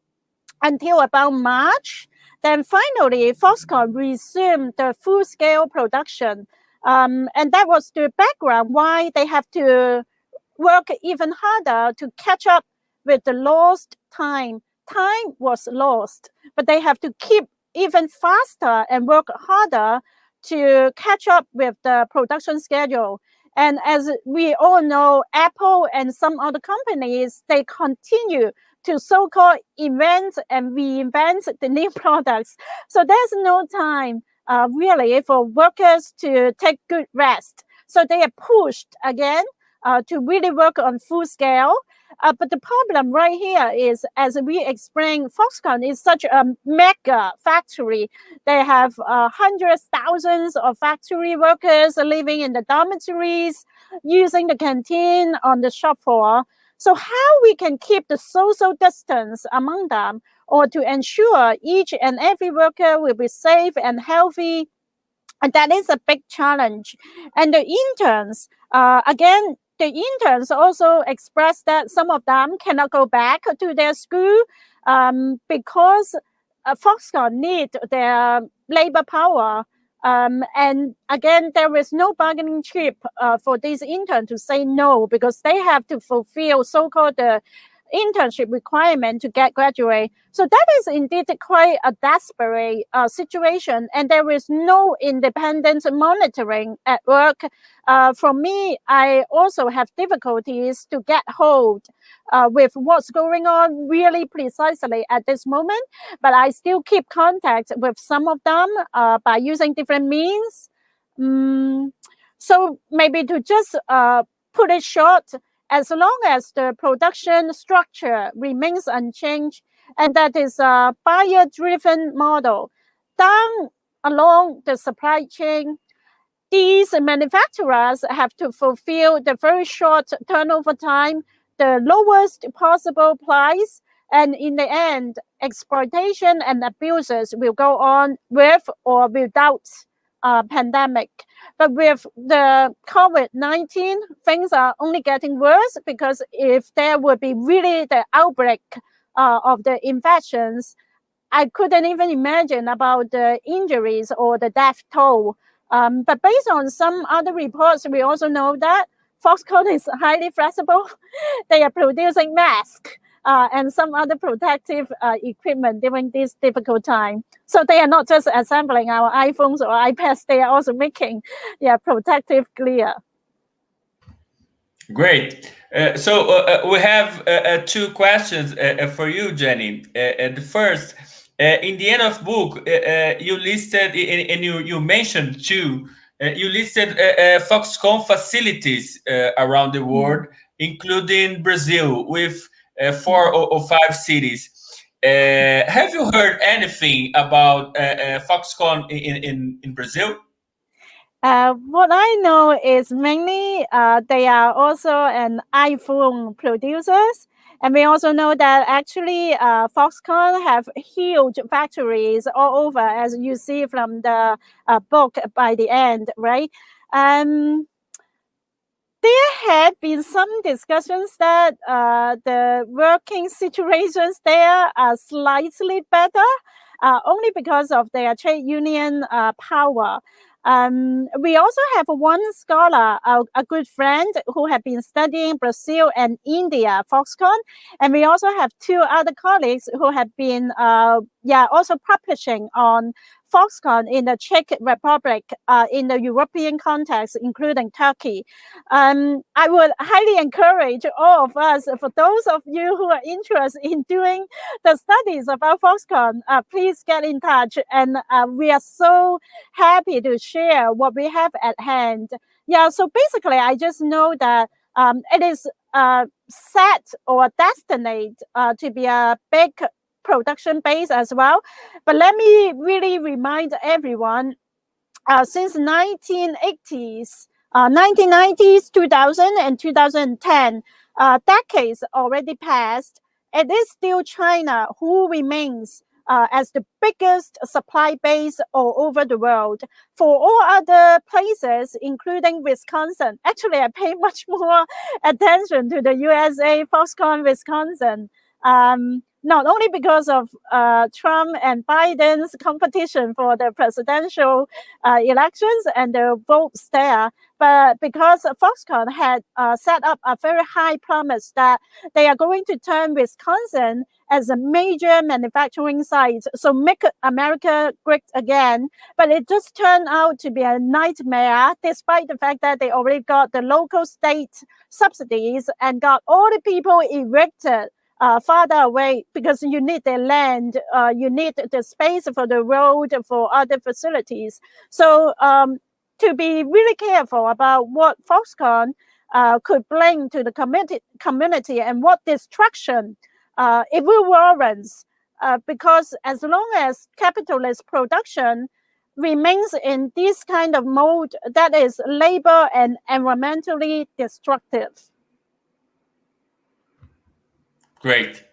until about March, then finally Foxconn resumed the full-scale production. And that was the background why they have to work even harder to catch up with the lost time. Time was lost, but they have to keep even faster and work harder to catch up with the production schedule. And as we all know, Apple and some other companies, they continue to so-called invent and reinvent the new products. So there's no time really for workers to take good rest. So they are pushed again to really work on full scale. But the problem right here is, as we explained, Foxconn is such a mega factory. They have hundreds, thousands of factory workers living in the dormitories, using the canteen on the shop floor. So how we can keep the social distance among them, or to ensure each and every worker will be safe and healthy, and that is a big challenge. And the interns, again, the interns also expressed that some of them cannot go back to their school because Foxconn need their labor power. And again, there is no bargaining chip for these interns to say no, because they have to fulfill so-called the internship requirement to get graduate. So that is indeed quite a desperate situation, and there is no independent monitoring at work. For me, I also have difficulties to get hold with what's going on really precisely at this moment, but I still keep contact with some of them by using different means. So maybe to just put it short, as long as the production structure remains unchanged, and that is a buyer-driven model down along the supply chain, these manufacturers have to fulfill the very short turnover time, the lowest possible price, and in the end, exploitation and abuses will go on with or without pandemic. But with the COVID-19, things are only getting worse, because if there would be really the outbreak of the infections, I couldn't even imagine about the injuries or the death toll. But based on some other reports, we also know that Foxconn is highly flexible. They are producing masks and some other protective equipment during this difficult time. So they are not just assembling our iPhones or iPads, they are also making protective gear. Great. So we have two questions for you, Jenny. The first, in the end of book, you listed and you mentioned too. You listed Foxconn facilities around the world, including Brazil, with 4 or 5 cities. Have you heard anything about Foxconn in Brazil? What I know is mainly they are also an iPhone producers. And we also know that actually Foxconn have huge factories all over, as you see from the book by the end, right? There have been some discussions that the working situations there are slightly better, only because of their trade union power. We also have one scholar, a good friend, who have been studying Brazil and India, Foxconn, and we also have 2 other colleagues who have been, also publishing on Foxconn in the Czech Republic, in the European context, including Turkey. I would highly encourage all of us, for those of you who are interested in doing the studies about Foxconn, please get in touch. And we are so happy to share what we have at hand. Yeah, so basically, I just know that it is set or destined to be a big production base as well. But let me really remind everyone, since 1980s, 1990s, 2000 and 2010, decades already passed, it is still China who remains as the biggest supply base all over the world. For all other places, including Wisconsin, actually I pay much more attention to the USA, Foxconn, Wisconsin. Not only because of Trump and Biden's competition for the presidential elections and the votes there, but because Foxconn had set up a very high promise that they are going to turn Wisconsin as a major manufacturing site, so make America great again. But it just turned out to be a nightmare, despite the fact that they already got the local state subsidies and got all the people evicted farther away, because you need the land, you need the space for the road, for other facilities. So to be really careful about what Foxconn could bring to the community and what destruction it will warrant, because as long as capitalist production remains in this kind of mode, that is labor and environmentally destructive. Great.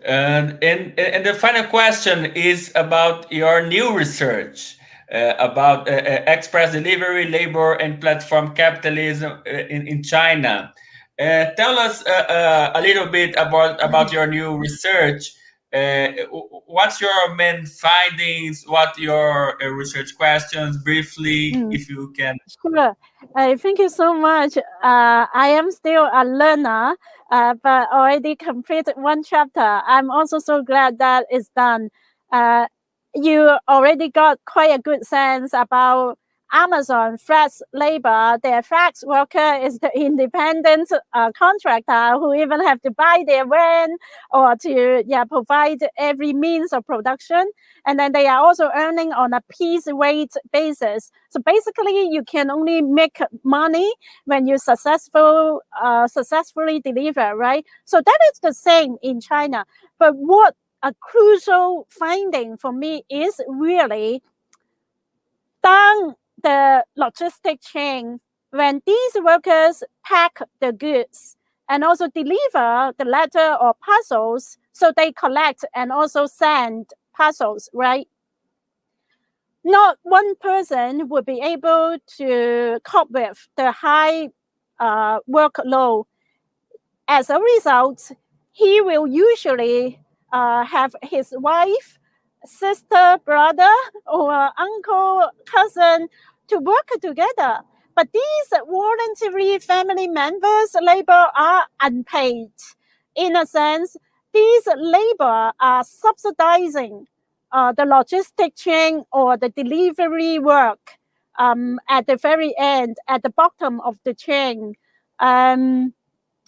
And the final question is about your new research about express delivery, labor, and platform capitalism in China. Tell us a little bit about your new research. What's your main findings? What your research questions, briefly, if you can? Sure. Thank you so much. I am still a learner, but already completed 1 chapter. I'm also so glad that it's done. You already got quite a good sense about Amazon flex labor. Their flex worker is the independent contractor who even have to buy their van or to provide every means of production. And then they are also earning on a piece rate basis. So basically, you can only make money when you successfully deliver, right? So that is the same in China. But what a crucial finding for me is really down the logistic chain, when these workers pack the goods and also deliver the letter or parcels, so they collect and also send parcels, right? Not one person would be able to cope with the high workload. As a result, he will usually have his wife, sister, brother, or uncle, cousin to work together. But these voluntary family members' labor are unpaid. In a sense, these labor are subsidizing the logistic chain or the delivery work at the very end, at the bottom of the chain.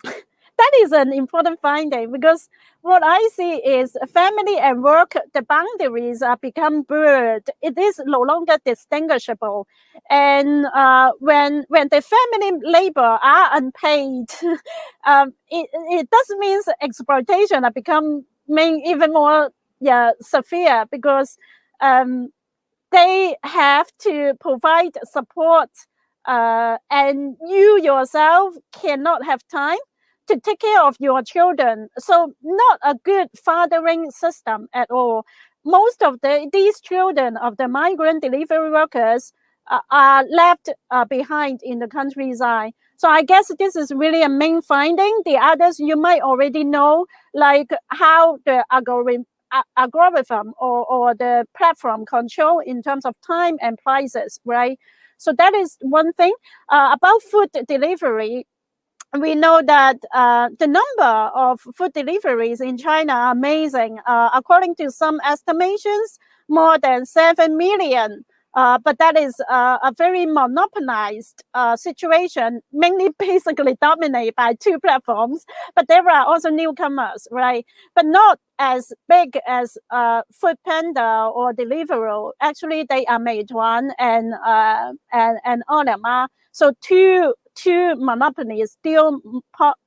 that is an important finding, because what I see is family and work, the boundaries are become blurred. It is no longer distinguishable. And when the family labor are unpaid, it does mean exploitation are become even more severe, because they have to provide support, and you yourself cannot have time to take care of your children. So not a good fathering system at all. Most of these children of the migrant delivery workers are left behind in the countryside. So I guess this is really a main finding. The others you might already know, like how the algorithm or the platform control in terms of time and prices, right? So that is one thing. About food delivery, we know that the number of food deliveries in China are amazing. According to some estimations, more than 7 million. But that is a very monopolized situation, mainly basically dominated by two platforms. But there are also newcomers, right? But not as big as Food Panda or Deliveroo. Actually, they are Meituan and Autonomia. So two monopolies still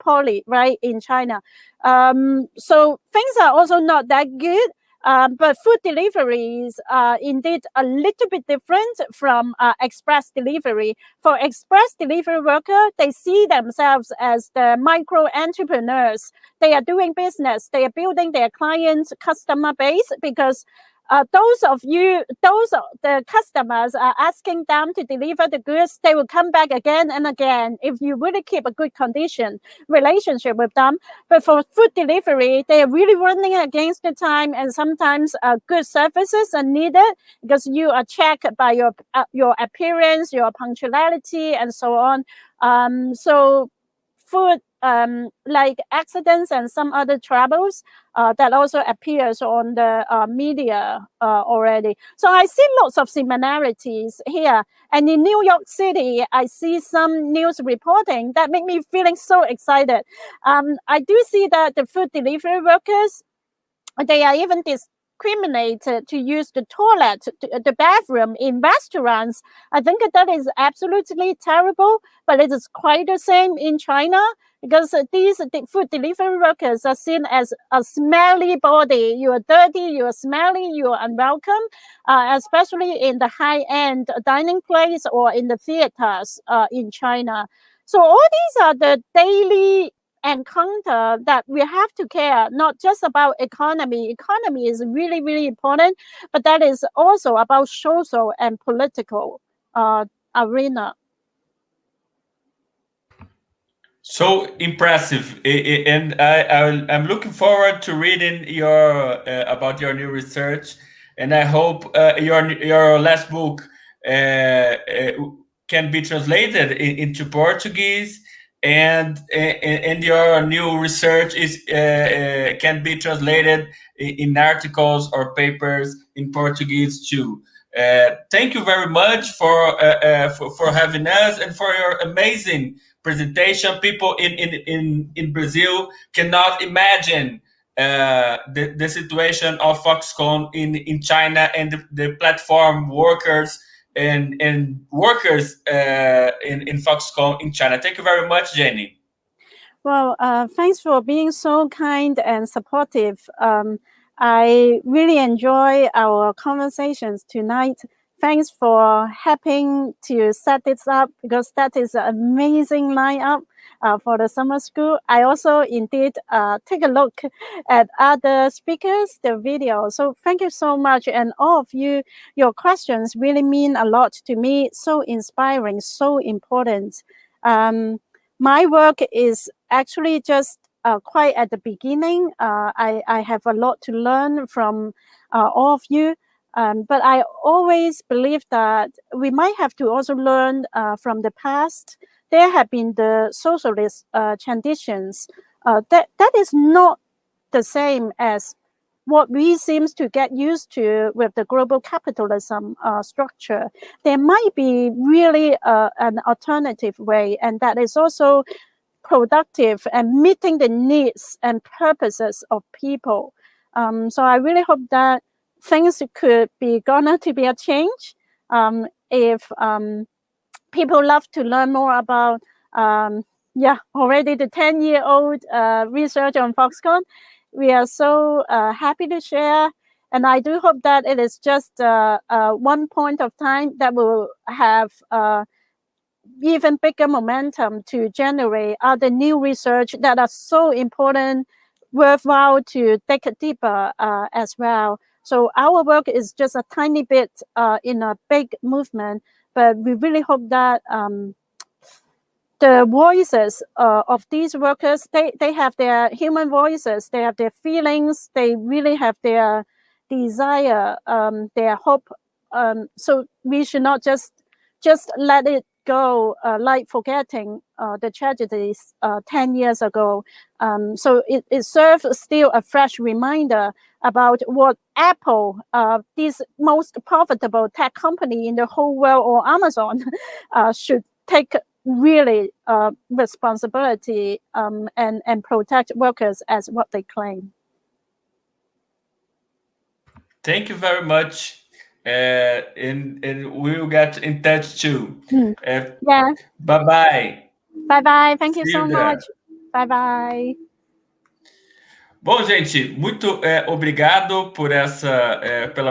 poly, right, in China. So things are also not that good. But food deliveries are indeed a little bit different from express delivery. For express delivery worker, they see themselves as the micro entrepreneurs. They are doing business. They are building their clients' customer base, because the customers are asking them to deliver the goods. They will come back again and again if you really keep a good condition relationship with them. But for food delivery, they are really running against the time, and sometimes good services are needed, because you are checked by your appearance, your punctuality, and so on. So food, like accidents and some other troubles, that also appears on the media already. So I see lots of similarities here. And in New York City, I see some news reporting that make me feeling so excited. I do see that the food delivery workers, they are even discriminated to use the toilet, the bathroom in restaurants. I think that is absolutely terrible, but it is quite the same in China, because these food delivery workers are seen as a smelly body. You are dirty, you are smelly, you are unwelcome, especially in the high-end dining place or in the theaters in China. So all these are the daily encounter that we have to care, not just about economy. Economy is really, really important, but that is also about social and political arena. So impressive, and I'm looking forward to reading your about your new research, and I hope your last book can be translated into Portuguese, and your new research can be translated in articles or papers in Portuguese too. Thank you very much for having us and for your amazing presentation. People in Brazil cannot imagine the situation of Foxconn in China, and the platform workers and workers in Foxconn in China. Thank you very much, Jenny. Well, thanks for being so kind and supportive. I really enjoy our conversations tonight. Thanks for helping to set this up, because that is an amazing lineup for the summer school. I also indeed take a look at other speakers, the video. So thank you so much. And all of you, your questions really mean a lot to me. So inspiring, so important. My work is actually just quite at the beginning. I have a lot to learn from all of you. But I always believe that we might have to also learn from the past. There have been the socialist transitions. That is not the same as what we seem to get used to with the global capitalism structure. There might be really an alternative way, and that is also productive and meeting the needs and purposes of people. So I really hope that things could be gonna to be a change if people love to learn more about already the 10-year-old research on Foxconn. We are so happy to share, and I do hope that it is just one point of time that will have even bigger momentum to generate other new research that are so important, worthwhile to dig deeper as well. So our work is just a tiny bit in a big movement, but we really hope that the voices of these workers, they have their human voices, they have their feelings, they really have their desire, their hope. So we should not just let it go like forgetting the tragedies 10 years ago. So it serves still a fresh reminder about what Apple, this most profitable tech company in the whole world, or Amazon, should take really responsibility and protect workers as what they claim. Thank you very much. And we will get in touch too. Yeah. Bye-bye. Bye-bye. Thank you See so you there. much. Bye-bye. Bom, gente, muito obrigado por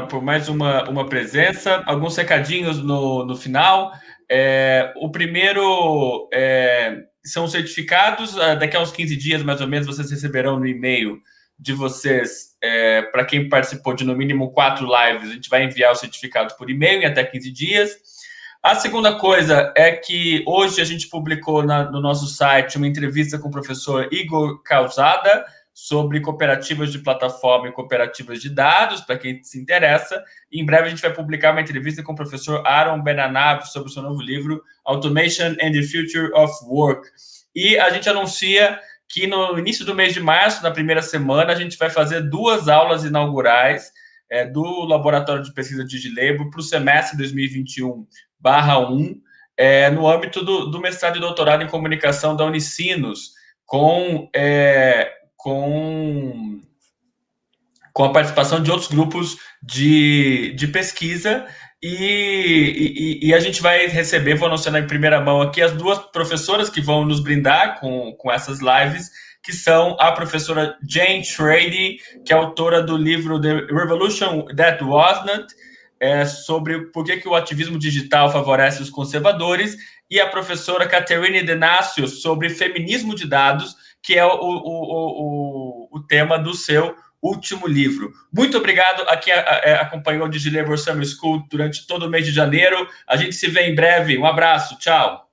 por mais uma presença. Alguns recadinhos no final. O primeiro são certificados. Daqui a uns 15 dias, mais ou menos, vocês receberão no e-mail de vocês, para quem participou de no mínimo 4 lives, a gente vai enviar o certificado por e-mail em até 15 dias. A segunda coisa é que hoje a gente publicou no nosso site uma entrevista com o professor Igor Calzada sobre cooperativas de plataforma e cooperativas de dados, para quem se interessa. E em breve a gente vai publicar uma entrevista com o professor Aaron Benanav sobre o seu novo livro, Automation and the Future of Work. E a gente anuncia que no início do mês de março, na primeira semana, a gente vai fazer 2 aulas inaugurais do Laboratório de Pesquisa DigiLabour para o semestre 2021/1, no âmbito do mestrado e doutorado em comunicação da Unisinos, com a participação de outros grupos de pesquisa, e a gente vai receber, vou anunciar em primeira mão aqui, as 2 professoras que vão nos brindar com essas lives, que são a professora Jane Schrader, que é autora do livro The Revolution That Was Not, sobre por que o ativismo digital favorece os conservadores, e a professora Catherine Denacio, sobre feminismo de dados, que é o tema do seu último livro. Muito obrigado a quem acompanhou o DigiLabour Summer School durante todo o mês de janeiro. A gente se vê em breve. Um abraço. Tchau.